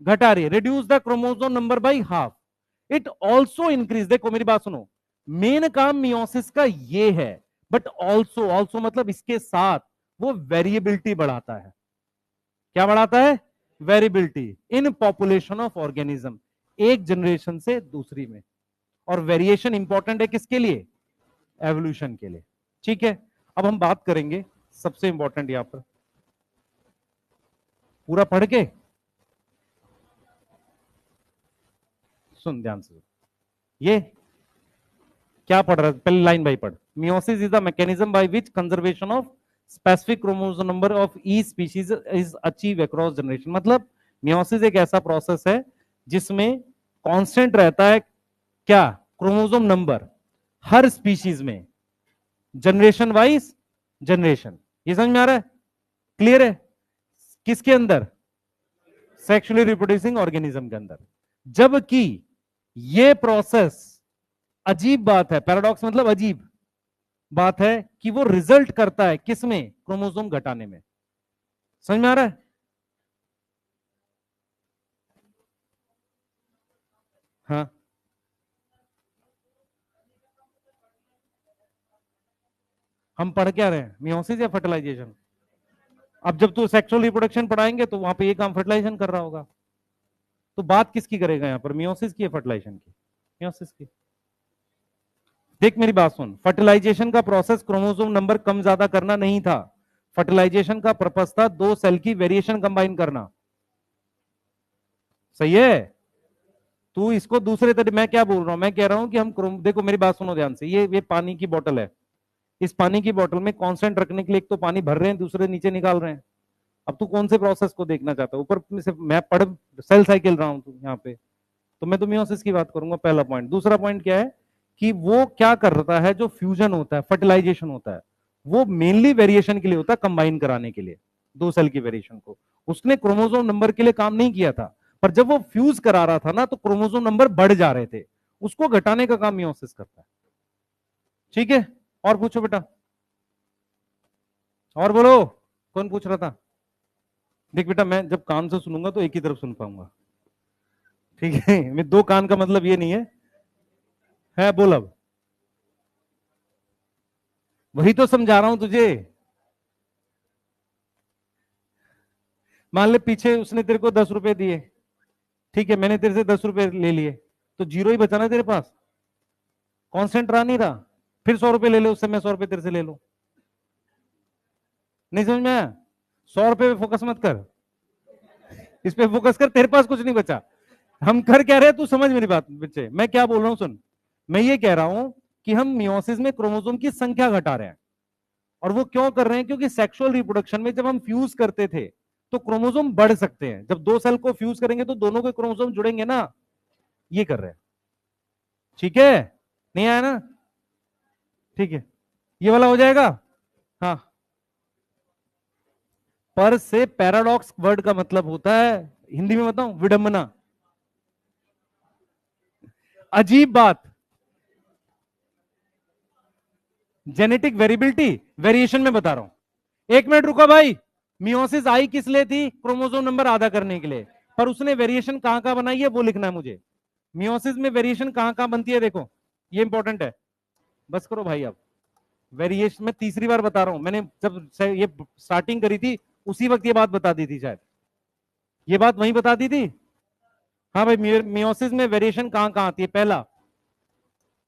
Speaker 1: घटा रही है, reduce the chromosome number by half. It also increase, देखो मेरी बात सुनो, मेन काम मियोसिस का ये है, बट ऑल्सो, ऑल्सो मतलब इसके साथ वो वेरिएबिलिटी बढ़ाता है। क्या बढ़ाता है? Variability in population of organism, एक जनरेशन से दूसरी में। और वेरिएशन इंपॉर्टेंट है किसके लिए? एवोल्यूशन के लिए। ठीक है, अब हम बात करेंगे सबसे इंपॉर्टेंट यहां पर, पूरा पढ़ के सुन ध्यान से। ये क्या पढ़ रहा है, पहले लाइन बाई पढ़। Meiosis is the mechanism by which conservation of specific chromosome number of each species is achieve across generation. मतलब मियोसिस एक ऐसा प्रोसेस है जिसमें कांस्टेंट रहता है क्या, क्रोमोसोम नंबर हर स्पीशीज में, जनरेशन वाइज जनरेशन। ये समझ में आ रहा है? क्लियर है? किसके अंदर? सेक्सुअली रिप्रोड्यूसिंग ऑर्गेनिज्म के अंदर। जबकि ये प्रोसेस, अजीब बात है, पैराडॉक्स मतलब अजीब बात है कि वो रिजल्ट करता है किसमें, क्रोमोसोम घटाने में। समझ में आ रहा है? हाँ, हम पढ़ क्या रहे हैं, मियोसिस या फर्टिलाइजेशन? अब जब तू सेक्सुअल रिप्रोडक्शन पढ़ाएंगे तो वहां पे ये काम फर्टिलाइजेशन कर रहा होगा। तो बात किसकी करेगा यहां पर, मियोसिस की या फर्टिलाइजेशन की? मियोसिस की। देख मेरी बात सुन, फर्टिलाइजेशन का प्रोसेस क्रोमोसोम नंबर कम ज्यादा करना नहीं था। फर्टिलाइजेशन का पर्पस था दो सेल की वेरिएशन कंबाइन करना। सही है? तू इसको दूसरे तरीके, मैं क्या बोल रहा हूं, मैं कह रहा हूं कि हम देखो मेरी बात सुनो ध्यान से, ये पानी की बोतल है, इस पानी की बोतल में कांस्टेंट रखने के लिए एक तो पानी भर रहे हैं, दूसरे नीचे निकाल रहे हैं। अब तू कौन से प्रोसेस को देखना चाहता है? ऊपर में से मैं पढ़ सेल साइकिल रहा हूं तू यहाँ पे, तो मैं तो मियोसिस की बात करूंगा, पहला पॉइंट। दूसरा पॉइंट क्या है कि वो क्या करता है, जो फ्यूजन होता है, फर्टिलाइजेशन होता है, वो मेनली वेरिएशन के लिए होता है, कंबाइन कराने के लिए दो सेल की वेरिएशन को। उसने क्रोमोसोम नंबर के लिए काम नहीं किया था, पर जब वो फ्यूज करा रहा था ना, तो क्रोमोसोम नंबर बढ़ जा रहे थे, उसको घटाने का काम मियोसिस करता है। ठीक है, और पूछो बेटा, और बोलो, कौन पूछ रहा था? देख बेटा, मैं जब कान से सुनूंगा तो एक ही तरफ सुन पाऊंगा, ठीक है? मैं दो कान का मतलब ये नहीं है बोल अब, वही तो समझा रहा हूं तुझे। मान ले पीछे उसने तेरे को 10 रुपए दिए, ठीक है, मैंने तेरे से 10 रुपए ले लिए, तो जीरो ही बचा ना तेरे पास, कांस्टेंट रहा नहीं रहा। फिर 100 रुपए ले ले उससे, मैं 100 रुपए तेरे से ले लूं। नहीं समझ में आया? 100 रुपए पे फोकस मत कर, इस पे फोकस कर, तेरे पास कुछ नहीं बचा। हम कर क्या रहे हैं, तू समझ मेरी बात बच्चे, मैं क्या बोल रहा हूं सुन। मैं ये कह रहा हूं कि हम मियोसिस में क्रोमोसोम की संख्या घटा रहे हैं, और वो क्यों कर रहे हैं? क्योंकि सेक्सुअल रिप्रोडक्शन में जब हम फ्यूज करते थे तो क्रोमोसोम बढ़ सकते हैं, जब दो सेल को फ्यूज करेंगे तो दोनों के क्रोमोसोम जुड़ेंगे ना, ये कर रहे हैं। ठीक है, नहीं आया ना? ठीक है, ये वाला हो जाएगा। हाँ, पर से पैराडॉक्स वर्ड का मतलब होता है, हिंदी में बताऊं, विडंबना, अजीब बात। जेनेटिक वेरिएबिलिटी, वेरिएशन में बता रहा हूं। एक मिनट रुको भाई, मियोसिस आई किस लिए थी? क्रोमोसोम नंबर आधा करने के लिए, पर उसने वेरिएशन कहां कहां बनाई है वो लिखना है मुझे। मियोसिस में वेरिएशन कहां कहां बनती है, देखो ये इंपॉर्टेंट है। बस करो भाई, अब वेरिएशन में तीसरी बार बता रहा हूं, मैंने जब ये स्टार्टिंग करी थी उसी वक्त ये बात बता दी थी, शायद ये बात वहीं बता दी थी। हाँ भाई, मियोसिस में वेरिएशन कहां कहां आती है? पहला,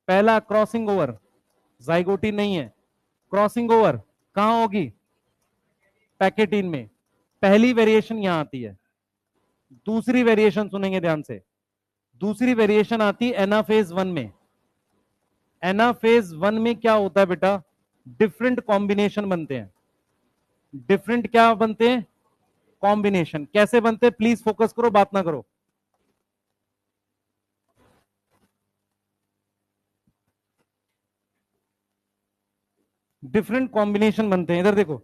Speaker 1: पहला क्रॉसिंग ओवर, जाइगोटी नहीं है, क्रॉसिंग ओवर कहां होगी? पैकेटीन में, पहली वेरिएशन यहां आती है। दूसरी वेरिएशन सुनेंगे ध्यान से, दूसरी वेरिएशन आती है एनाफेज 1 में। एनाफेज 1 में क्या होता है बेटा? डिफरेंट कॉम्बिनेशन बनते हैं। डिफरेंट क्या बनते हैं? कॉम्बिनेशन। कैसे बनते हैं? प्लीज फोकस करो, बात ना करो। डिफरेंट कॉम्बिनेशन बनते हैं, इधर देखो,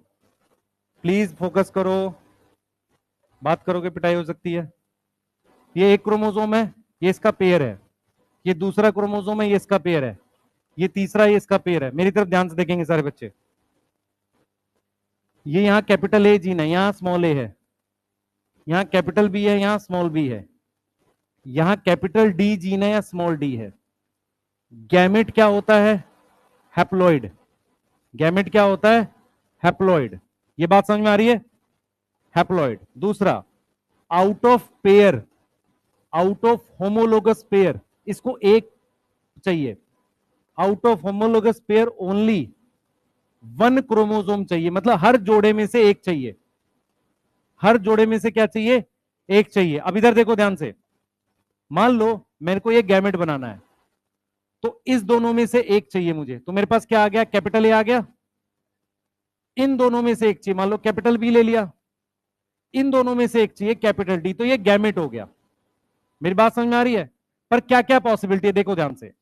Speaker 1: प्लीज फोकस करो, बात करोगे पिटाई हो सकती है। ये एक क्रोमोसोम है, ये इसका पेयर है, ये दूसरा क्रोमोसोम है, ये इसका पेयर है, ये तीसरा, ये इसका पेयर है। मेरी तरफ ध्यान से देखेंगे सारे बच्चे, ये यहां कैपिटल ए जीन है, यहां स्मॉल ए है, यहां कैपिटल बी है, यहां स्मॉल बी है, यहां कैपिटल डी जीन है या स्मॉल डी है। गैमेट क्या होता है? हैप्लॉइड। गैमेट क्या होता है? हैप्लॉइड। ये बात समझ में आ रही है? हैप्लॉइड। दूसरा, out of pair, out of homologous pair, इसको एक चाहिए, out of homologous pair only one chromosome चाहिए, मतलब हर जोड़े में से एक चाहिए, हर जोड़े में से क्या चाहिए? एक चाहिए। अब इधर देखो ध्यान से, मान लो मेरे को ये गैमेट बनाना है, तो इस दोनों में से एक चाहिए मुझे, तो मेरे पास क्या आ गया? कैपिटल ए आ गया। इन दोनों में से एक चाहिए, मान लो कैपिटल बी ले लिया, इन दोनों में से एक चाहिए कैपिटल डी, तो ये गैमेट हो गया। मेरी बात समझ में आ रही है? पर क्या क्या पॉसिबिलिटी है, देखो ध्यान से,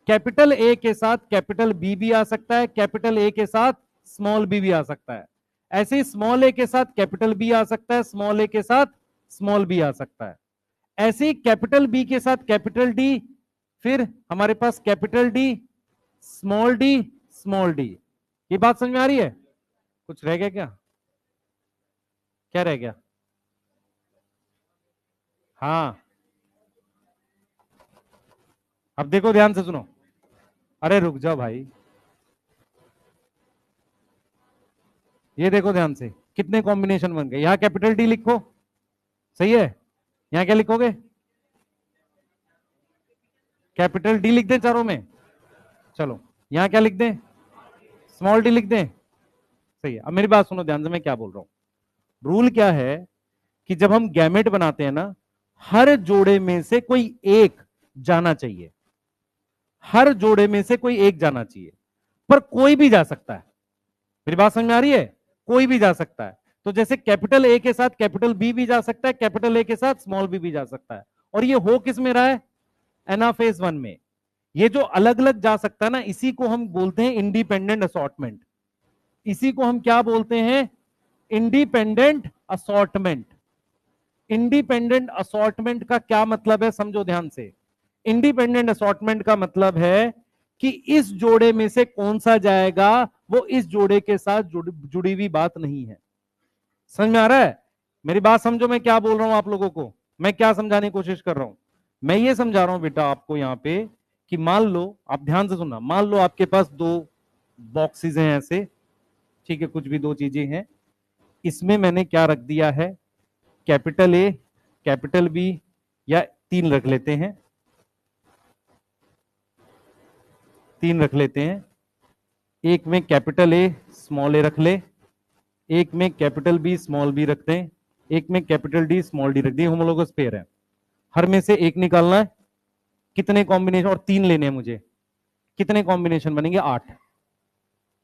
Speaker 1: कैपिटल ए के साथ कैपिटल बी भी आ सकता है, कैपिटल ए के साथ स्मॉल बी भी आ सकता है, ऐसे ही स्मॉल ए के साथ कैपिटल बी आ सकता है, स्मॉल ए के साथ स्मॉल बी आ सकता है, ऐसे ही कैपिटल बी के साथ कैपिटल डी, फिर हमारे पास capital D, small D, small D. ये बात समझ में आ रही है? कुछ रह गया क्या? क्या रह गया? हाँ, अब देखो ध्यान से सुनो, अरे रुक जाओ भाई, ये देखो ध्यान से, कितने कॉम्बिनेशन बन गए। यहां कैपिटल डी लिखो, सही है, यहां क्या लिखोगे? कैपिटल डी लिख दें चारों में, चलो यहां क्या लिख दें? स्मॉल डी लिख दें, सही है। अब मेरी बात सुनो ध्यान से, मैं क्या बोल रहा हूं। रूल क्या है कि जब हम गैमेट बनाते हैं ना, हर जोड़े में से कोई एक जाना चाहिए, हर जोड़े में से कोई एक जाना चाहिए। पर कोई भी जा सकता है। मेरी बात समझ में आ रही है? कोई भी जा सकता है। तो जैसे कैपिटल ए के साथ कैपिटल बी भी जा सकता है, कैपिटल ए के साथ स्मॉल बी भी जा सकता है। और ये हो किस में रहा है? एनाफेज 1 में। ये जो अलग अलग जा सकता है ना, इसी को हम बोलते हैं इंडिपेंडेंट असॉर्टमेंट। इसी को हम क्या बोलते हैं? Independent assortment. इंडिपेंडेंट असॉर्टमेंट का क्या मतलब है, समझो ध्यान से। इंडिपेंडेंट असॉर्टमेंट का मतलब है कि इस जोड़े में से कौन सा जाएगा, वो इस जोड़े के साथ जुड़ी हुई बात नहीं है। समझ में आ रहा है? मेरी बात समझो, मैं क्या बोल रहा हूं आप लोगों को, मैं क्या समझाने की कोशिश कर रहा हूं। मैं ये समझा रहा हूं बेटा आपको यहां पे कि मान लो, आप ध्यान से सुनना, मान लो आपके पास दो बॉक्सेस हैं ऐसे, ठीक है, कुछ भी दो चीजें हैं। इसमें मैंने क्या रख दिया है? कैपिटल ए, कैपिटल बी, या तीन रख लेते हैं, तीन रख लेते हैं। एक में कैपिटल ए स्मॉल ए रख ले, एक में कैपिटल बी स्मॉल बी रखते हैं, एक में कैपिटल डी स्मॉल डी रख दिए। होमोलोगस पेयर है, हर में से एक निकालना है। कितने कॉम्बिनेशन, और तीन लेने हैं मुझे, कितने कॉम्बिनेशन बनेंगे? 8।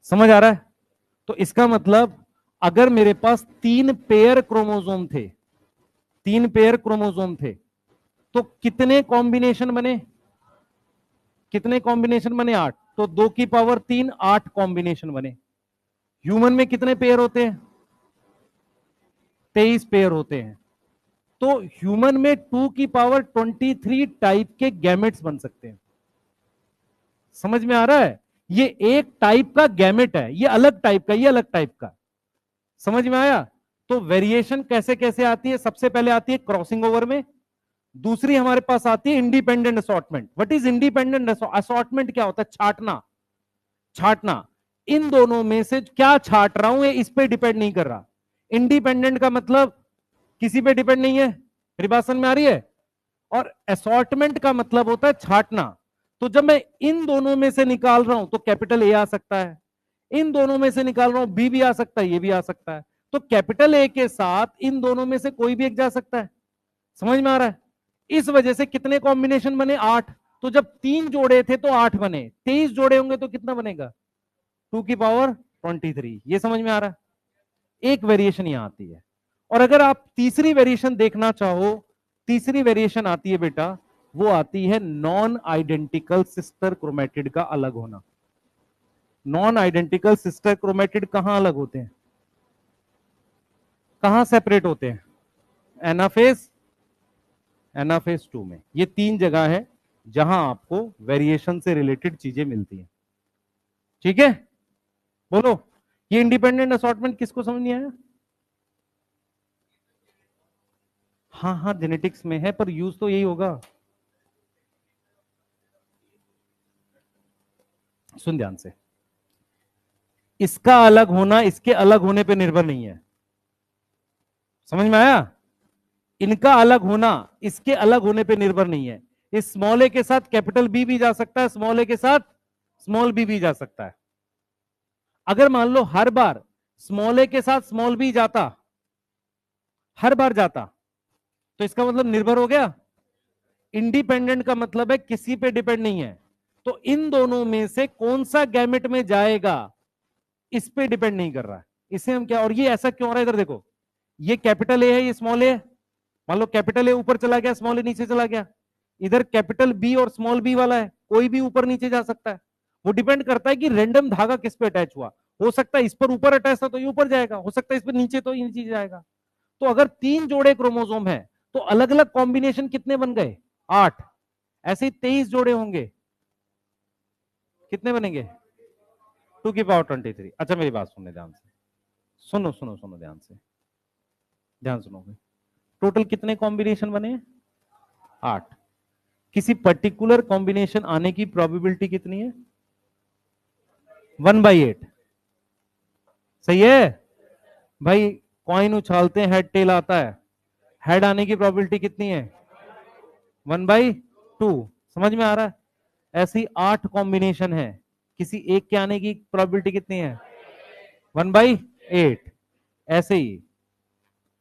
Speaker 1: समझ आ रहा है? तो इसका मतलब अगर मेरे पास तीन पेयर क्रोमोसोम थे, तीन पेयर क्रोमोसोम थे, तो कितने कॉम्बिनेशन बने? कितने कॉम्बिनेशन बने? 8। तो 2 की पावर 3, 8 कॉम्बिनेशन बने। ह्यूमन में कितने पेयर होते हैं? 23 पेयर होते हैं। तो ह्यूमन में 2 की पावर 23 टाइप के गैमेट्स बन सकते हैं। समझ में आ रहा है? ये एक टाइप का गैमेट है, ये अलग टाइप का, ये अलग टाइप का। समझ में आया? तो वेरिएशन कैसे कैसे आती है? सबसे पहले आती है क्रॉसिंग ओवर में, दूसरी हमारे पास आती है independent assortment. What is independent assortment? क्या होता है? छाटना। छाटना। इन दोनों में से क्या छाट रहा हूं, ये इस पे डिपेंड नहीं कर रहा। इंडिपेंडेंट का मतलब किसी पे डिपेंड नहीं है। मेरी बात समझ में आ रही है? और असॉर्टमेंट का मतलब होता है छाटना। तो जब मैं इन दोनों में से निकाल रहा हूं तो कैपिटल ए आ सकता है, इन दोनों में से निकाल रहा हूं बी भी आ सकता है, ये भी आ सकता है। तो कैपिटल ए के साथ इन दोनों में से कोई भी एक जा सकता है। समझ में आ रहा है? इस वजह से कितने कॉम्बिनेशन बने? 8। तो जब तीन जोड़े थे तो 8 बने, 23 जोड़े होंगे तो कितना बनेगा? 2 की पावर 23। ये समझ में आ रहा है? एक वेरिएशन यहां आती है। और अगर आप तीसरी वेरिएशन देखना चाहो, तीसरी वेरिएशन आती है बेटा, वो आती है नॉन आइडेंटिकल सिस्टर क्रोमेटिड का अलग होना। नॉन आइडेंटिकल सिस्टर क्रोमेटिड कहां अलग होते हैं, कहां सेपरेट होते हैं? एनाफेज, एनाफेज 2 में। ये तीन जगह है जहां आपको वेरिएशन से रिलेटेड चीजें मिलती हैं। ठीक है, बोलो। ये इंडिपेंडेंट असॉर्टमेंट किसको समझ नहीं आया? हाँ हाँ, जेनेटिक्स में है, पर यूज तो यही होगा। सुन ध्यान से, इसका अलग होना इसके अलग होने पे निर्भर नहीं है। समझ में आया? इनका अलग होना इसके अलग होने पे निर्भर नहीं है। इस स्मॉल ए के साथ कैपिटल बी भी जा सकता है, स्मॉल ए के साथ स्मॉल बी भी जा सकता है। अगर मान लो हर बार स्मॉल ए के साथ स्मॉल बी जाता, हर बार जाता, तो इसका मतलब निर्भर हो गया। इंडिपेंडेंट का मतलब है किसी पे डिपेंड नहीं है। तो इन दोनों में से कौन सा गैमेट में जाएगा, इस पे डिपेंड नहीं कर रहा है। इसे हम क्या, और ये ऐसा क्यों हो रहा है? इधर देखो, ये कैपिटल ए है, ये स्मॉल ए है। मान लो कैपिटल ए ऊपर चला गया, स्मॉल ए नीचे चला गया। इधर कैपिटल बी और स्मॉल बी वाला है, कोई भी ऊपर नीचे जा सकता है। वो डिपेंड करता है कि रैंडम धागा किस पे अटैच हुआ। हो सकता है इस पर ऊपर अटैच था तो ये ऊपर जाएगा, हो सकता है इस पर नीचे तो ये नीचे जाएगा। तो अगर तीन जोड़े क्रोमोसोम है तो अलग अलग कॉम्बिनेशन कितने बन गए? 8। ऐसे ही 23 जोड़े होंगे, कितने बनेंगे? 2 की पावर 23। अच्छा मेरी बात सुनने ध्यान से, सुनो सुनो सुनो ध्यान से, ध्यान सुनोगे। टोटल कितने कॉम्बिनेशन बने? 8। किसी पर्टिकुलर कॉम्बिनेशन आने की प्रोबेबिलिटी कितनी है? 1/8। सही है भाई? कॉइन उछालते हैं हेड टेल आता है, हेड आने की प्रोबेबिलिटी कितनी है? 1/2। समझ में आ रहा है? ऐसी 8 कॉम्बिनेशन है, किसी एक के आने की प्रोबेबिलिटी कितनी है? 1/8। ऐसे ही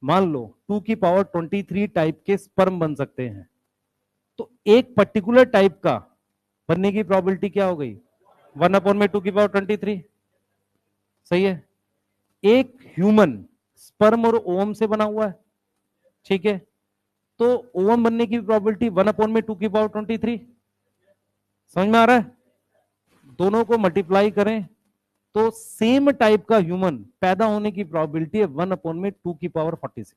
Speaker 1: मान लो 2 की पावर 23 टाइप के स्पर्म बन सकते हैं। तो एक पर्टिकुलर टाइप का बनने की प्रोबेबिलिटी क्या हो गई? 1/2 सही है। एक ह्यूमन स्पर्म और ओवम से बना हुआ है, ठीक है, तो ओवम बनने की प्रोबेबिलिटी 1/2 समझ में आ रहा है? दोनों को मल्टीप्लाई करें तो सेम टाइप का ह्यूमन पैदा होने की प्रोबेबिलिटी है 1/2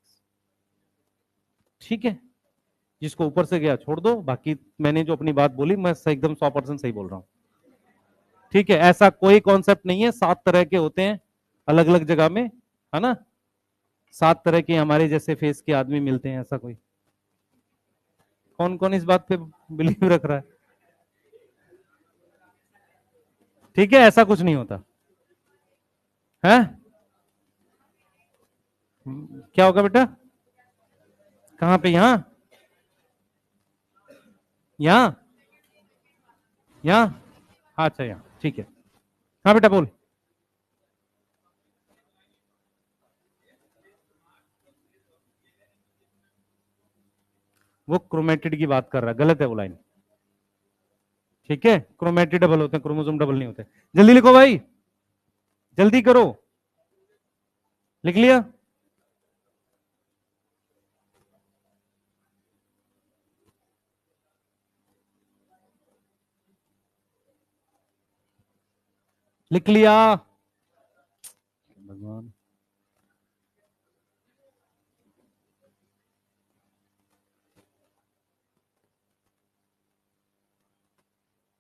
Speaker 1: ठीक है। जिसको ऊपर से गया छोड़ दो, बाकी मैंने जो अपनी बात बोली मैं एकदम 100% सही बोल रहा हूं, ठीक है। ऐसा कोई कॉन्सेप्ट नहीं है, 7 तरह के होते हैं अलग अलग जगह में, है ना, 7 तरह के हमारे जैसे फेस के आदमी मिलते हैं, ऐसा कोई कौन कौन इस बात पे बिलीव रख रहा है? ठीक है, ऐसा कुछ नहीं होता है। क्या होगा बेटा? कहां पे? यहां? यहां? यहां? अच्छा यहां, ठीक है। हाँ बेटा बोल। वो क्रोमेटिड की बात कर रहा है, गलत है वो लाइन, ठीक है। क्रोमेटिड डबल होते हैं, क्रोमोसोम डबल नहीं होते। जल्दी लिखो भाई, जल्दी करो। लिख लिया? लिख लिया? भगवान,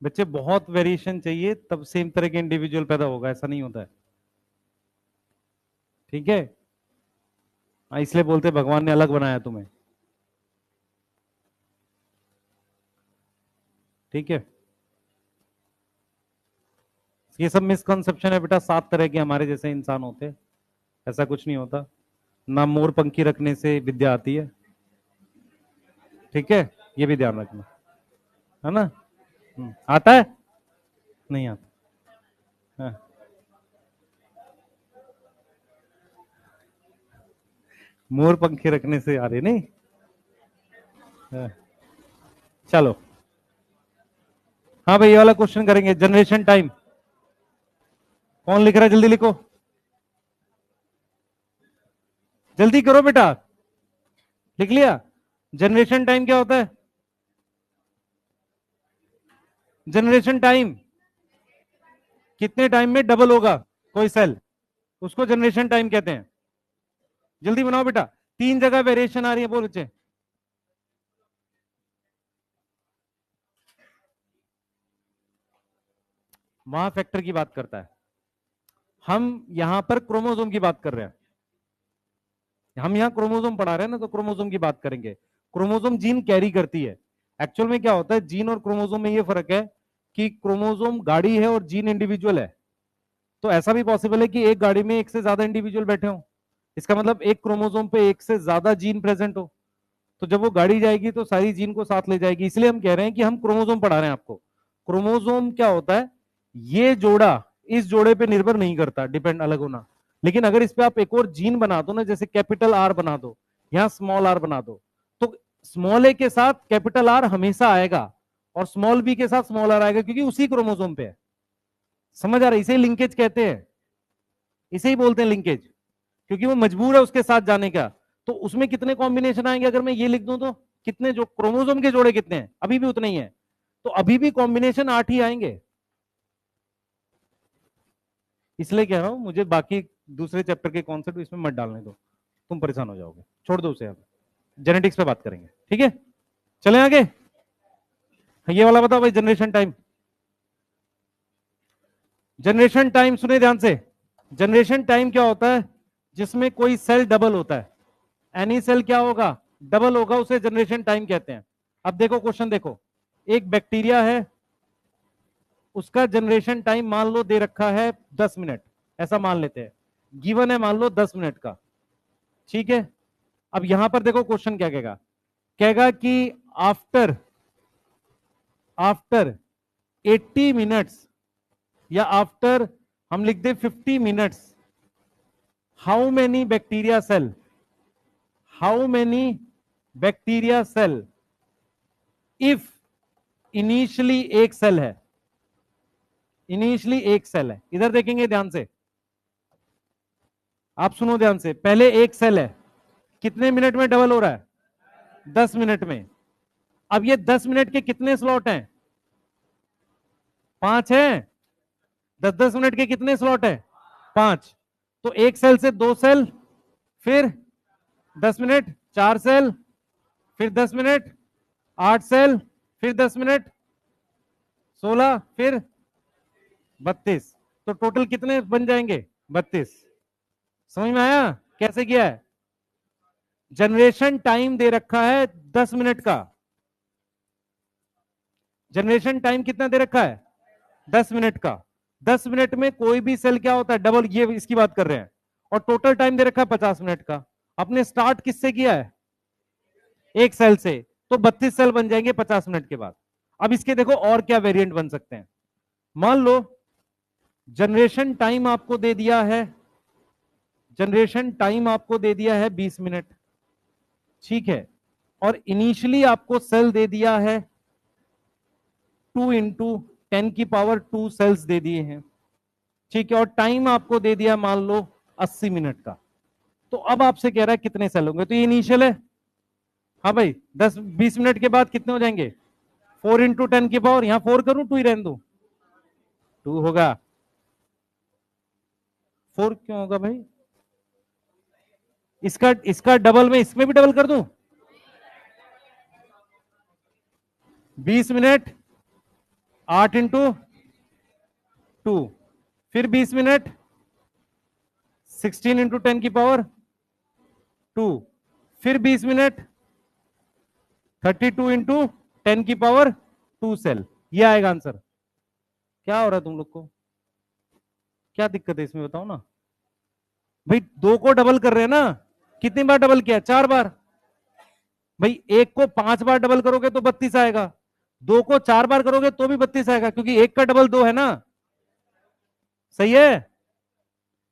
Speaker 1: बच्चे बहुत वेरिएशन चाहिए तब सेम तरह के इंडिविजुअल पैदा होगा, ऐसा नहीं होता है, ठीक है। इसलिए बोलते भगवान ने अलग बनाया तुम्हें, ठीक है। ये सब मिसकंसेप्शन है बेटा, 7 तरह के हमारे जैसे इंसान होते हैं, ऐसा कुछ नहीं होता। ना मोर पंखी रखने से विद्या आती है, ठीक है, ये भी ध्यान रखना, है ना। आता है? नहीं आता? हाँ। मोर पंखी रखने से आ रही नहीं। हाँ। चलो, हाँ भाई ये वाला क्वेश्चन करेंगे, जनरेशन टाइम। कौन लिख रहा है? जल्दी लिखो, जल्दी करो बेटा। लिख लिया? जनरेशन टाइम क्या होता है? जनरेशन टाइम कितने टाइम में डबल होगा कोई सेल, उसको जनरेशन टाइम कहते हैं। जल्दी बनाओ बेटा, 3 जगह वेरिएशन आ रही है, बोल बच्चे। वहां फैक्टर की बात करता है, हम यहां पर क्रोमोसोम की बात कर रहे हैं। हम यहाँ क्रोमोसोम पढ़ा रहे हैं ना, तो क्रोमोसोम की बात करेंगे। क्रोमोसोम जीन कैरी करती है। एक्चुअल में क्या होता है, जीन और क्रोमोसोम में ये फर्क है कि क्रोमोसोम गाड़ी है और जीन इंडिविजुअल है। तो ऐसा भी पॉसिबल है कि एक गाड़ी में एक से ज्यादा इंडिविजुअल बैठे हो, इसका मतलब एक क्रोमोसोम पे एक से ज्यादा जीन प्रेजेंट हो। तो जब वो गाड़ी जाएगी तो सारी जीन को साथ ले जाएगी, इसलिए हम कह रहे हैं कि हम क्रोमोसोम पढ़ा रहे हैं आपको। क्रोमोसोम क्या होता है, ये जोड़ा इस जोड़े पे निर्भर नहीं करता, डिपेंड अलग होना। लेकिन अगर इस पे आप एक और जीन बना दो ना, जैसे कैपिटल आर बना दो, यहां स्मॉल आर बना दो, तो स्मॉल ए के साथ कैपिटल आर हमेशा आएगा और स्मॉल बी के साथ स्मॉल आर आएगा, क्योंकि उसी क्रोमोसोम पे है। समझ आ रहा है? इसे लिंकेज कहते हैं, इसे ही बोलते हैं लिंकेज, क्योंकि वो मजबूर है उसके साथ जाने का। तो उसमें कितने कॉम्बिनेशन आएंगे अगर मैं ये लिख दूं तो? कितने, जो क्रोमोसोम के जोड़े कितने हैं? अभी भी उतने ही है, तो अभी भी कॉम्बिनेशन 8 ही आएंगे। इसलिए कह रहा हूं, मुझे बाकी दूसरे चैप्टर के कॉन्सेप्ट इसमें मत डालने दो, तुम परेशान हो जाओगे, छोड़ दो उसे। अब जेनेटिक्स पे बात करेंगे, ठीक है। चलें आगे। ये वाला बताओ भाई, जनरेशन टाइम। जनरेशन टाइम सुने ध्यान से। जनरेशन टाइम क्या होता है, जिसमें कोई सेल डबल होता है। एनी सेल क्या होगा, डबल होगा, उसे जनरेशन टाइम कहते हैं। अब देखो क्वेश्चन देखो, एक बैक्टीरिया है, उसका जनरेशन टाइम मान लो दे रखा है 10 मिनट, ऐसा मान लेते हैं, गिवन है मान लो 10 मिनट का, ठीक है। अब यहां पर देखो क्वेश्चन क्या कहेगा, कहेगा कि आफ्टर आफ्टर 80 मिनट्स या आफ्टर हम लिख दे 50 minutes, how many bacteria cell, how many bacteria cell, if initially एक सेल है, इनिशियली एक सेल है, इधर देखेंगे ध्यान से, आप सुनो ध्यान से, पहले एक सेल है, कितने मिनट में डबल हो रहा है? 10 मिनट में। अब ये 10 मिनट के कितने स्लॉट हैं? 5 हैं। 10-10 मिनट के कितने स्लॉट है? 5। तो एक सेल से 2 सेल, फिर 10 मिनट 4 सेल, फिर 10 मिनट 8 सेल, फिर 10 मिनट 16, फिर 32। तो टोटल कितने बन जाएंगे? 32। समझ में आया कैसे किया है? जनरेशन टाइम दे रखा है 10 मिनट का। जनरेशन टाइम कितना दे रखा है? 10 मिनट का। 10 मिनट में कोई भी सेल क्या होता है? डबल, ये इसकी बात कर रहे हैं। और टोटल टाइम दे रखा है 50 मिनट का। आपने स्टार्ट किससे किया है? एक सेल से। तो 32 सेल बन जाएंगे 50 मिनट के बाद। अब इसके देखो और क्या वेरिएंट बन सकते हैं। मान लो जनरेशन टाइम आपको दे दिया है, जनरेशन टाइम आपको दे दिया है 20 मिनट, ठीक है, और इनिशियली आपको सेल दे दिया है 2 इंटू 10 की पावर 2 सेल्स दे दिए हैं, ठीक है, और टाइम आपको दे दिया मान लो 80 मिनट का। तो अब आपसे कह रहा है कितने सेल होंगे? तो ये इनिशियल है, हाँ भाई, 10-20 मिनट के बाद कितने हो जाएंगे? 4 इंटू 10 की पावर, यहां 4 करूं 2 ही रहने दो? 2 होगा। 4 क्यों होगा भाई? इसका इसका डबल में इसमें भी डबल कर दूं? 20 मिनट 8 इंटू 2, फिर 20 मिनट 16 इंटू 10 की पावर 2, फिर 20 मिनट 32 इंटू 10 की पावर 2 सेल। ये आएगा आंसर। क्या हो रहा है तुम लोग को? क्या दिक्कत है इसमें बताओ ना भाई। 2 को डबल कर रहे हैं ना, कितनी बार डबल किया? 4 बार। भाई 1 को 5 बार डबल करोगे तो 32 आएगा, 2 को 4 बार करोगे तो भी 32 आएगा, क्योंकि 1 का डबल 2 है ना। सही है?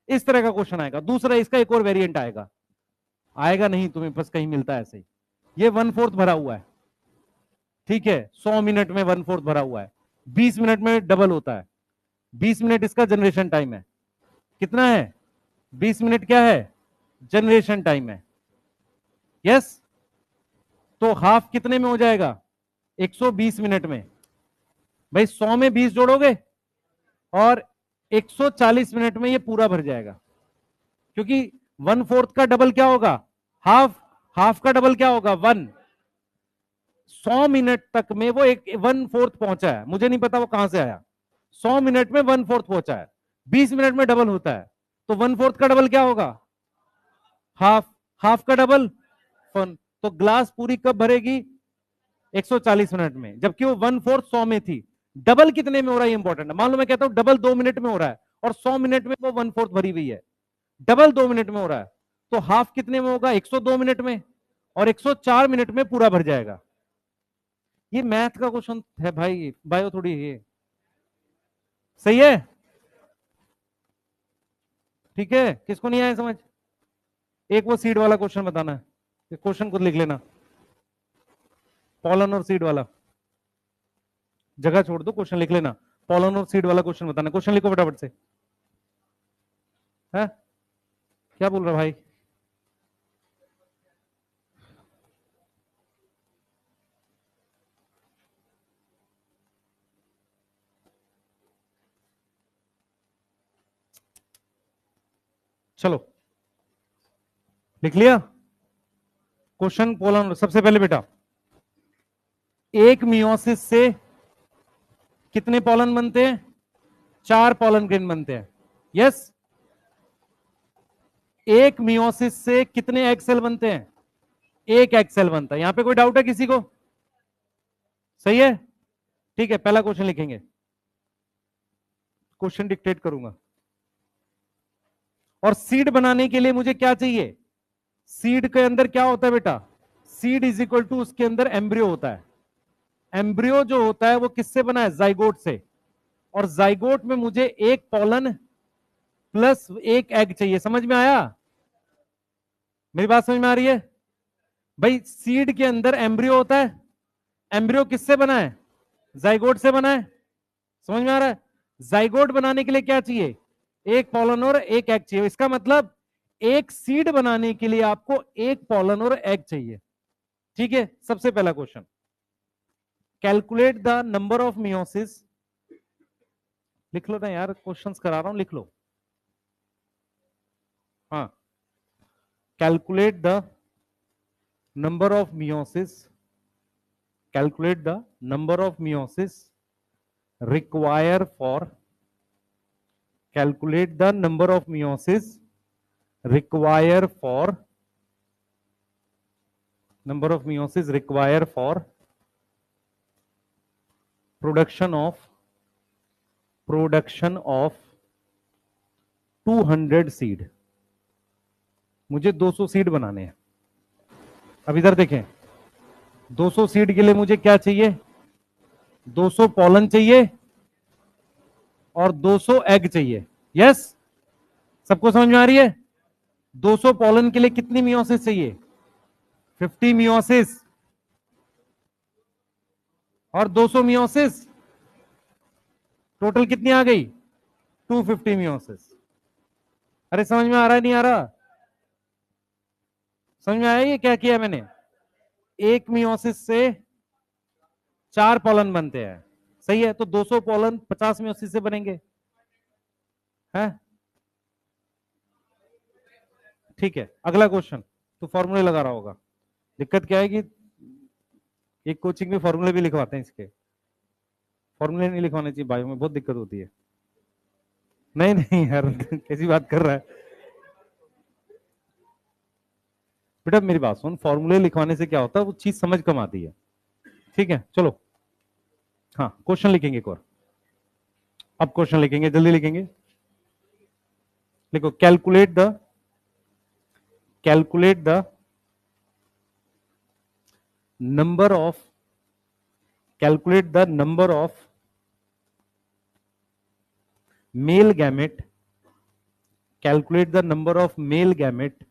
Speaker 1: इस तरह का क्वेश्चन आएगा। दूसरा इसका एक और वेरिएंट आएगा, आएगा नहीं तुम्हें, बस कहीं मिलता है ऐसे ही। ये 1/4 भरा हुआ है, ठीक है, 100 मिनट में 1/4 भरा हुआ है, 20 मिनट में डबल होता है। 20 मिनट इसका जनरेशन टाइम है। कितना है? 20 मिनट क्या है? जनरेशन टाइम है। यस। तो हाफ कितने में हो जाएगा? 120 मिनट में। भाई 100 में 20 जोड़ोगे और 140 मिनट में ये पूरा भर जाएगा, क्योंकि 1/4 का डबल क्या होगा? हाफ। हाफ का डबल क्या होगा? 1। 100 मिनट तक में वो एक 1/4 पहुंचा है, मुझे नहीं पता वो कहां से आया। 100 मिनट में 1/4 पहुंचा है, 20 मिनट में डबल होता है, तो 1/4 का डबल क्या होगा? हाफ। हाफ का डबल 1। तो ग्लास पूरी कब भरेगी? 140 मिनट में, जबकि वो 1/4 100 में थी। डबल कितने में हो रहा है इंपॉर्टेंट है। मान लो मैं कहता हूं डबल 2 मिनट में हो रहा है और 100 मिनट में वो 1/4 भरी हुई है, डबल 2 मिनट में हो रहा है, तो हाफ कितने में होगा? 102 मिनट में, और 104 मिनट में पूरा भर जाएगा। ये मैथ का क्वेश्चन है भाई, बायो थोड़ी है। सही है? ठीक है, किसको नहीं आया समझ? एक वो सीड वाला क्वेश्चन बताना है, क्वेश्चन खुद लिख लेना, पॉलन और सीड वाला, जगह छोड़ दो, क्वेश्चन लिख लेना। पॉलन और सीड वाला क्वेश्चन बताना, क्वेश्चन लिखो फटाफट से। है क्या बोल रहा भाई? चलो लिख लिया क्वेश्चन। पॉलन, सबसे पहले बेटा, एक मियोसिस से कितने पॉलन बनते हैं? 4 पॉलन ग्रेन बनते हैं। यस। एक मियोसिस से कितने एग सेल बनते हैं? एक एग सेल बनता है। यहां पे कोई डाउट है किसी को? सही है? ठीक है, पहला क्वेश्चन लिखेंगे, क्वेश्चन डिक्टेट करूंगा। और सीड बनाने के लिए मुझे क्या चाहिए? सीड के अंदर क्या होता है बेटा? सीड इज इक्वल टू उसके अंदर एम्ब्रियो होता है। एम्ब्रियो जो होता है वो किससे बना है? जाइगोट से। और जाइगोट में मुझे एक पॉलन प्लस एक एग चाहिए। समझ में आया? मेरी बात समझ में आ रही है? भाई सीड के अंदर एम्ब्रियो होता है, एम्ब्रियो किससे बना है? जाइगोट से बना है। समझ में आ रहा है? जाइगोट बनाने के लिए क्या चाहिए? एक पॉलन और एक एग चाहिए। इसका मतलब एक सीड बनाने के लिए आपको एक पॉलन और एग चाहिए। ठीक है, सबसे पहला question, calculate the number of meiosis. लिख लो ना यार, क्वेश्चंस करा रहा हूं, लिख लो। हाँ, calculate the number of meiosis, calculate the number of meiosis require for, calculate the number of meiosis require for, number of meiosis require for production of 200 seed. मुझे 200 seed बनाने हैं। अब इधर देखें, 200 सीड के लिए मुझे क्या चाहिए? 200 पॉलन चाहिए और 200 एग चाहिए। यस, सबको समझ में आ रही है? 200 पॉलन के लिए कितनी मियोसिस चाहिए? 50 मियोसिस। और 200 मियोसिस, टोटल कितनी आ गई? 250 मियोसिस। अरे समझ में आ रहा है, नहीं आ रहा? समझ में आया ये क्या किया मैंने? एक मियोसिस से 4 पॉलन बनते हैं, सही है? तो 200 पॉलन 50 मियोसिस से बनेंगे, है? ठीक है, अगला क्वेश्चन। तो फॉर्मूले लगा रहा होगा। दिक्कत क्या है कि एक कोचिंग में फॉर्मूले भी लिखवाते हैं, इसके फॉर्मूले नहीं लिखवाने चाहिए, बायो में बहुत दिक्कत होती है। नहीं नहीं यार कैसी बात कर रहा है बेटा, मेरी बात सुन, फॉर्मूले लिखवाने से क्या होता है, वो चीज समझ कम आती है। ठीक है, चलो। हाँ, क्वेश्चन लिखेंगे एक और। अब क्वेश्चन लिखेंगे, जल्दी लिखेंगे। लिखो, calculate the number of, calculate the number of male gamete, calculate the number of male gamete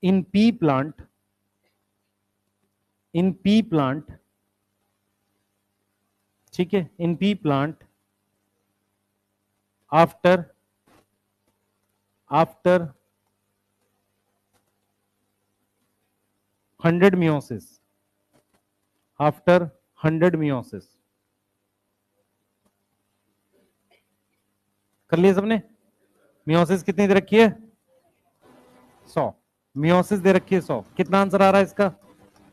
Speaker 1: in pea plant, in pea plant, ठीक है, in pea plant after, after 100 meiosis, after 100 meiosis। कर लिया सबने? Meiosis कितनी दे रखी है? 100। Meiosis दे रखी है 100। कितना आंसर आ रहा है इसका?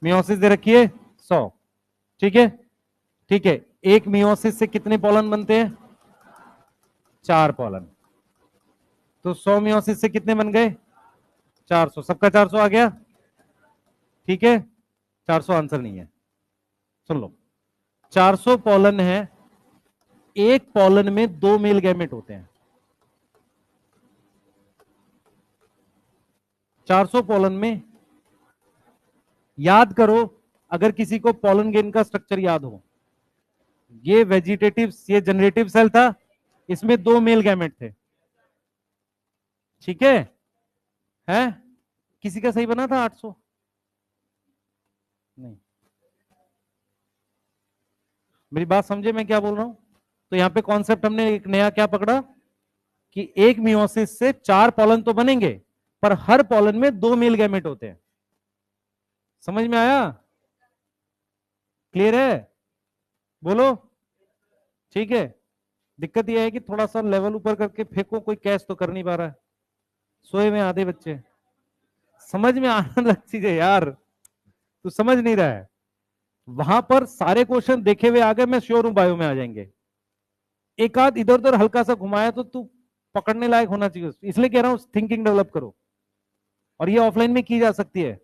Speaker 1: मियोसिस दे रखी है 100। ठीक है, ठीक है। एक मियोसिस से कितने पॉलन बनते हैं? 4 पॉलन। तो 100 मियोसिस से कितने बन गए? 400। सबका 400 आ गया? ठीक है, 400 आंसर नहीं है। सुन लो, 400 पॉलन है, एक पॉलन में 2 मेल गैमेट होते हैं। 400 पॉलन में, याद करो, अगर किसी को पॉलन गेन का स्ट्रक्चर याद हो, ये वेजिटेटिव, ये जनरेटिव सेल था, इसमें 2 मेल गैमेट थे। ठीक है? किसी का सही बना था 800? नहीं, मेरी बात समझे मैं क्या बोल रहा हूं? तो यहां पे कॉन्सेप्ट हमने एक नया क्या पकड़ा कि एक मियोसिस से 4 पॉलन तो बनेंगे, पर हर पॉलन में 2 मेल गैमेट होते हैं। समझ में आया? क्लियर है? बोलो। ठीक है, दिक्कत यह है कि थोड़ा सा लेवल ऊपर करके फेंको, कोई कैच तो कर नहीं पा रहा है, सोए में आधे बच्चे। समझ में आने लग चीज है यार, तू समझ नहीं रहा है। वहां पर सारे क्वेश्चन देखे हुए आ गए, मैं श्योर हूं बायो में आ जाएंगे। एक आध इधर उधर हल्का सा घुमाया तो तू पकड़ने लायक होना चाहिए, इसलिए कह रहा हूं थिंकिंग डेवलप करो। और ये ऑफलाइन में की जा सकती है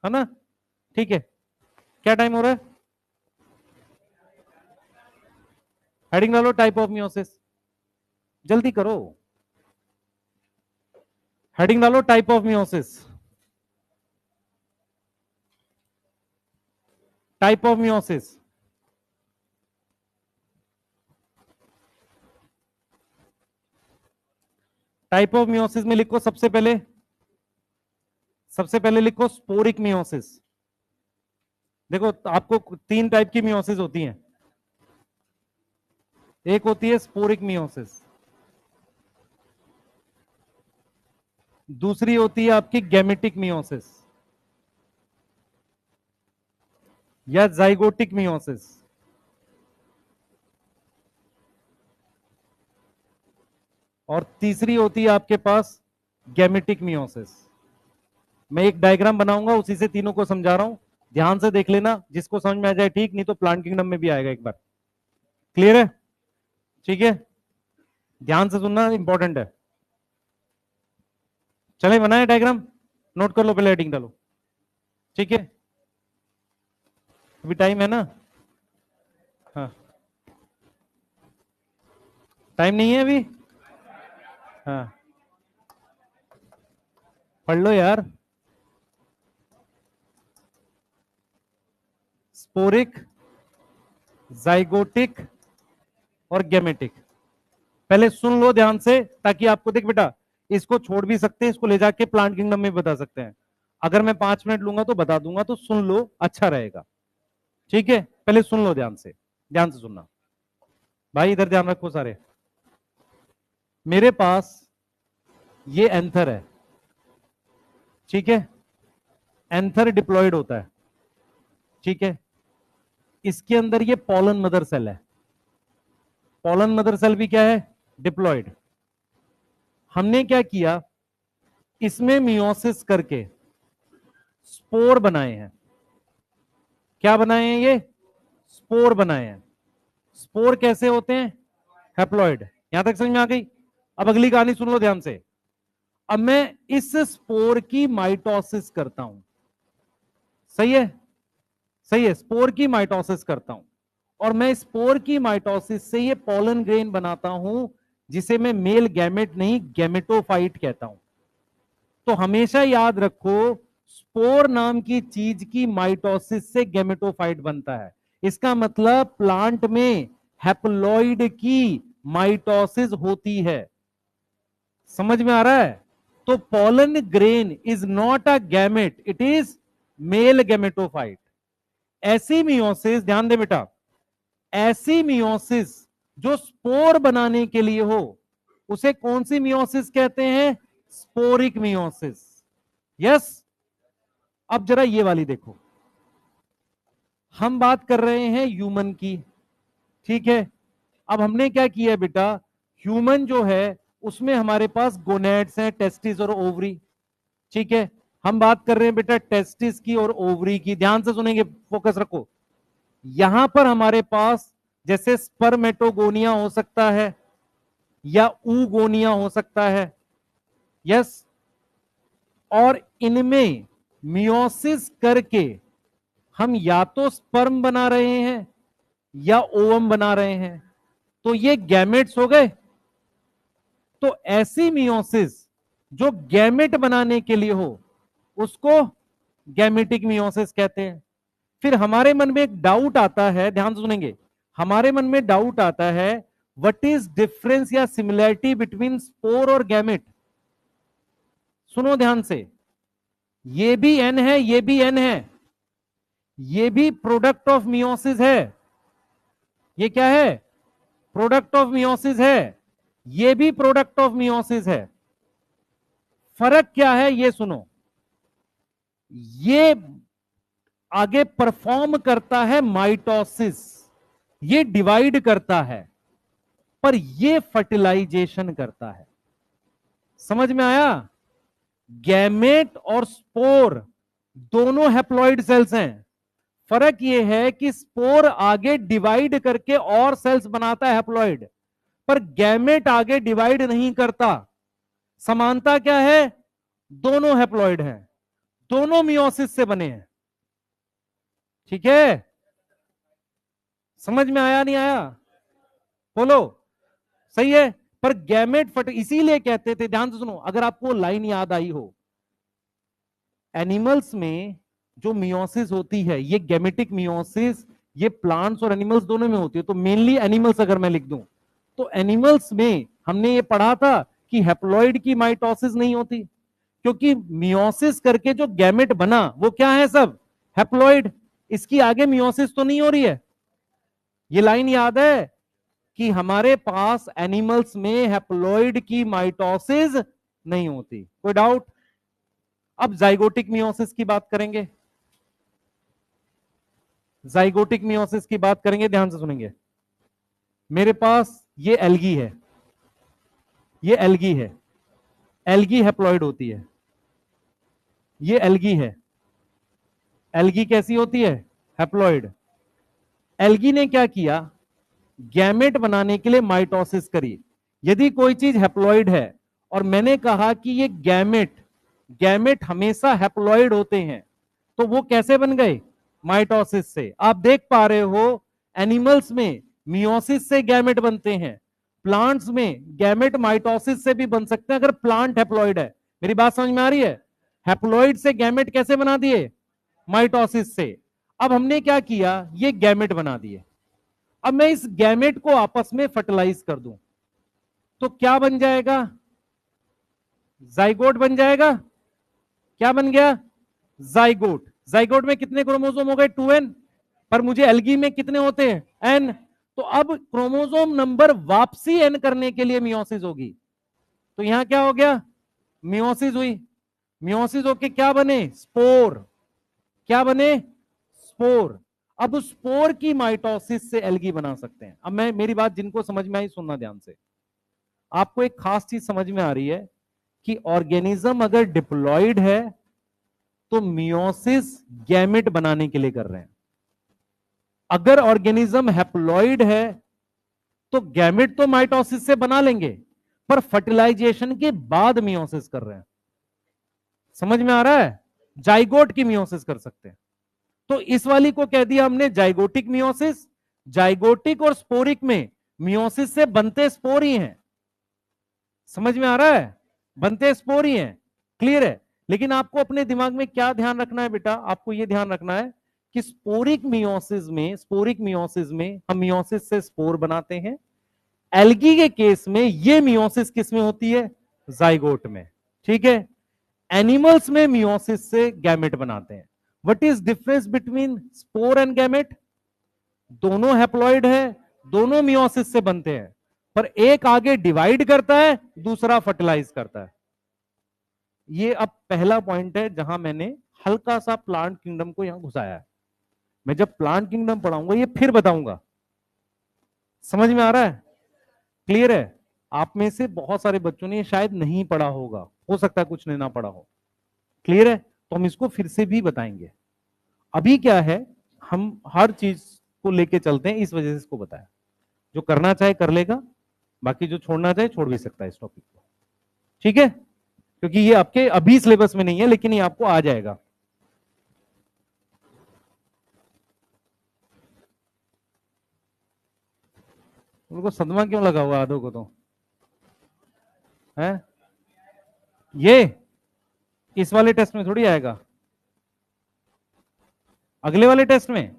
Speaker 1: ना? ठीक है, क्या टाइम हो रहा है? हेडिंग डालो, टाइप ऑफ मियोसिस, जल्दी करो। हेडिंग डालो, type of meiosis, type of meiosis. Type of meiosis में लिखो सबसे पहले, सबसे पहले लिखो स्पोरिक मियोसिस। देखो, आपको 3 टाइप की मियोसिस होती हैं। एक होती है स्पोरिक मियोसिस, दूसरी होती है आपकी गैमेटिक मियोसिस या जाइगोटिक मियोसिस। और तीसरी होती है आपके पास गैमेटिक मियोसिस। मैं एक डायग्राम बनाऊंगा, उसी से तीनों को समझा रहा हूं, ध्यान से देख लेना, जिसको समझ में आ जाए ठीक, नहीं तो प्लांट किंगडम में भी आएगा एक बार। क्लियर है? ठीक है, ध्यान से सुनना, इंपॉर्टेंट है। चले बनाए डायग्राम, नोट कर लो, पहले हेडिंग डालो। ठीक है, अभी टाइम है ना? हाँ, टाइम नहीं है अभी? हाँ, पढ़ लो यार। स्पोरिक, जाइगोटिक और गैमेटिक। पहले सुन लो ध्यान से, ताकि आपको, देख बेटा, इसको छोड़ भी सकते हैं, इसको ले जाके प्लांट किंगडम में बता सकते हैं। अगर मैं 5 मिनट लूंगा तो बता दूंगा, तो सुन लो, अच्छा रहेगा। ठीक है, पहले सुन लो ध्यान से, ध्यान से सुनना भाई, इधर ध्यान रखो सारे। मेरे पास ये एंथर है, ठीक है, एंथर डिप्लॉयड होता है, ठीक है। इसके अंदर ये पॉलन मदर सेल है, पॉलन मदर सेल भी क्या है? डिप्लॉयड। हमने क्या किया, इसमें मियोसिस करके स्पोर बनाए हैं। क्या बनाए हैं? ये स्पोर बनाए हैं। स्पोर कैसे होते हैं? हैप्लॉइड। यहां तक समझ में आ गई? अब अगली कहानी सुन लो ध्यान से। अब मैं इस स्पोर की माइटोसिस करता हूं, सही है? सही है, स्पोर की माइटोसिस करता हूं, और मैं स्पोर की माइटोसिस से ये पॉलन ग्रेन बनाता हूं, जिसे मैं मेल गैमेट नहीं, गैमेटोफाइट कहता हूं। तो हमेशा याद रखो, स्पोर नाम की चीज की माइटोसिस से गैमेटोफाइट बनता है। इसका मतलब प्लांट में हैप्लॉइड की माइटोसिस होती है। समझ में आ रहा है? तो pollen grain is not a gamete, it is male gametophyte. ऐसी मियोसिस, ध्यान दे बेटा, ऐसी मियोसिस जो स्पोर बनाने के लिए हो, उसे कौन सी मियोसिस कहते हैं? Sporic meiosis. यस। अब जरा ये वाली देखो, हम बात कर रहे हैं ह्यूमन की, ठीक है। अब हमने क्या किया है बेटा, ह्यूमन जो है उसमें हमारे पास गोनेड्स हैं, टेस्टिस और ओवरी, ठीक है। हम बात कर रहे हैं बेटा टेस्टिस की और ओवरी की, ध्यान से सुनेंगे, फोकस रखो। यहां पर हमारे पास जैसे स्पर्मेटोगोनिया हो सकता है या ऊगोनिया हो सकता है, यस। और इनमें मियोसिस करके हम या तो स्पर्म बना रहे हैं या ओवम बना रहे हैं, तो ये गैमेट्स हो गए। तो ऐसी मियोसिस जो गैमेट बनाने के लिए हो, उसको गैमेटिक मियोसिस कहते हैं। फिर हमारे मन में एक डाउट आता है, ध्यान से सुनेंगे, हमारे मन में डाउट आता है, व्हाट इज डिफरेंस या सिमिलैरिटी बिटवीन स्पोर और गैमेट? सुनो ध्यान से, ये भी एन है, ये भी एन है, ये भी प्रोडक्ट ऑफ मियोसिस है। ये क्या है? प्रोडक्ट ऑफ मियोसिस है। ये भी प्रोडक्ट ऑफ मियोसिस है। फर्क क्या है ये सुनो, ये आगे परफॉर्म करता है माइटोसिस, ये डिवाइड करता है, पर ये फर्टिलाइजेशन करता है। समझ में आया? गैमेट और स्पोर दोनों हैप्लॉइड सेल्स हैं। फर्क यह है कि स्पोर आगे डिवाइड करके और सेल्स बनाता है हैप्लॉइड, पर गैमेट आगे डिवाइड नहीं करता। समानता क्या है? दोनों हैप्लॉइड हैं, दोनों मियोसिस से बने हैं, ठीक है। समझ में आया नहीं आया? बोलो। सही है। पर गैमेट इसीलिए कहते थे, ध्यान से सुनो, अगर आपको लाइन याद आई हो, एनिमल्स में जो मियोसिस होती है, ये गैमेटिक मियोसिस, ये प्लांट्स और एनिमल्स दोनों में होती है। तो मेनली एनिमल्स अगर मैं लिख दूं, तो एनिमल्स में हमने ये पढ़ा था कि हैप्लॉइड की माइटोसिस नहीं होती, क्योंकि मियोसिस करके जो गैमेट बना वो क्या है? सब हैप्लॉइड। इसकी आगे मियोसिस तो नहीं हो रही है। ये लाइन याद है? कि हमारे पास एनिमल्स में हैप्लॉइड की माइटोसिस नहीं होती। कोई डाउट? अब जाइगोटिक मियोसिस की बात करेंगे, जाइगोटिक मियोसिस की बात करेंगे, ध्यान से सुनेंगे। मेरे पास ये एल्गी है, ये एल्गी है, एल्गी हैप्लॉइड होती है, ये एल्गी है, एल्गी कैसी होती है? हैप्लॉइड। एल्गी ने क्या किया? गैमेट बनाने के लिए माइटोसिस करी। यदि कोई चीज हैप्लॉइड है और मैंने कहा कि ये गैमेट, गैमेट हमेशा हैप्लॉइड होते हैं, तो वो कैसे बन गए? माइटोसिस से। आप देख पा रहे हो एनिमल्स में मियोसिस से गैमेट बनते हैं, प्लांट्स में गैमेट माइटोसिस से भी बन सकते हैं अगर प्लांट हैप्लॉइड है। मेरी बात समझ में आ रही है? हैप्लॉइड से गैमेट कैसे बना दिए? माइटोसिस से। अब हमने क्या किया? ये गैमेट बना दिए। अब मैं इस गैमेट को आपस में फर्टिलाइज कर दूं तो क्या बन जाएगा? जाइगोट बन जाएगा। क्या बन गया? जाइगोट। जाइगोट में कितने क्रोमोसोम हो गए? 2n। पर मुझे एल्गी में कितने होते हैं? n। तो अब क्रोमोसोम नंबर वापसी n करने के लिए मियोसिस होगी। तो यहां क्या हो गया? मियोसिस हुई। मियोसिस होके क्या बने? स्पोर। क्या बने? स्पोर। अब उस स्पोर की माइटोसिस से एल्गी बना सकते हैं। अब मैं, मेरी बात जिनको समझ में आई सुनना ध्यान से। आपको एक खास चीज समझ में आ रही है कि ऑर्गेनिज्म अगर डिप्लॉइड है तो मियोसिस गैमेट बनाने के लिए कर रहे हैं। अगर ऑर्गेनिज्म हैप्लॉइड है तो गैमेट तो माइटोसिस से बना लेंगे, पर फर्टिलाइजेशन के बाद मियोसिस कर रहे हैं। समझ में आ रहा है? जाइगोट की मियोसिस कर सकते हैं। तो इस वाली को कह दिया हमने जाइगोटिक मियोसिस। जाइगोटिक और स्पोरिक में मियोसिस से बनते स्पोर ही हैं। समझ में आ रहा है? बनते स्पोर ही हैं। क्लियर है? लेकिन आपको अपने दिमाग में क्या ध्यान रखना है बेटा? आपको यह ध्यान रखना है कि स्पोरिक मियोसिस में हम मियोसिस से स्पोर बनाते हैं। एल्गी के केस में यह मियोसिस किस में होती है? जाइगोट में। ठीक है? एनिमल्स में मियोसिस से गैमेट बनाते हैं। What is difference between spore and gamete? दोनों हैप्लॉइड है, दोनों मियोसिस से बनते हैं, पर एक आगे डिवाइड करता है, दूसरा फर्टिलाइज करता है। ये अब पहला पॉइंट है जहां मैंने हल्का सा प्लांट किंगडम को यहां घुसाया है। मैं जब प्लांट किंगडम पढ़ाऊंगा ये फिर बताऊंगा। समझ में आ रहा है? क्लियर है? आप में से बहुत सारे बच्चों ने शायद नहीं पढ़ा होगा, हो सकता है कुछ ने ना पढ़ा हो। क्लियर है? तो हम इसको फिर से भी बताएंगे। अभी क्या है, हम हर चीज को लेके चलते हैं, इस वजह से इसको बताया। जो करना चाहे कर लेगा, बाकी जो छोड़ना चाहे छोड़ भी सकता है इस टॉपिक को। ठीक है? क्योंकि ये आपके अभी सिलेबस में नहीं है, लेकिन ये आपको आ जाएगा। उनको सदमा क्यों लगा हुआ आधो को? तो है ये इस वाले टेस्ट में थोड़ी आएगा, अगले वाले टेस्ट में।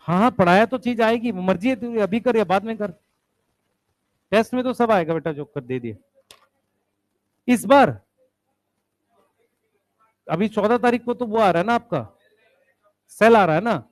Speaker 1: हाँ हाँ, पढ़ाया तो चीज आएगी, मर्जी है तू अभी कर या बाद में कर। टेस्ट में तो सब आएगा बेटा, जो कर दे दिए इस बार। अभी 14 तारीख को तो वो आ रहा है ना आपका, सेल आ रहा है ना।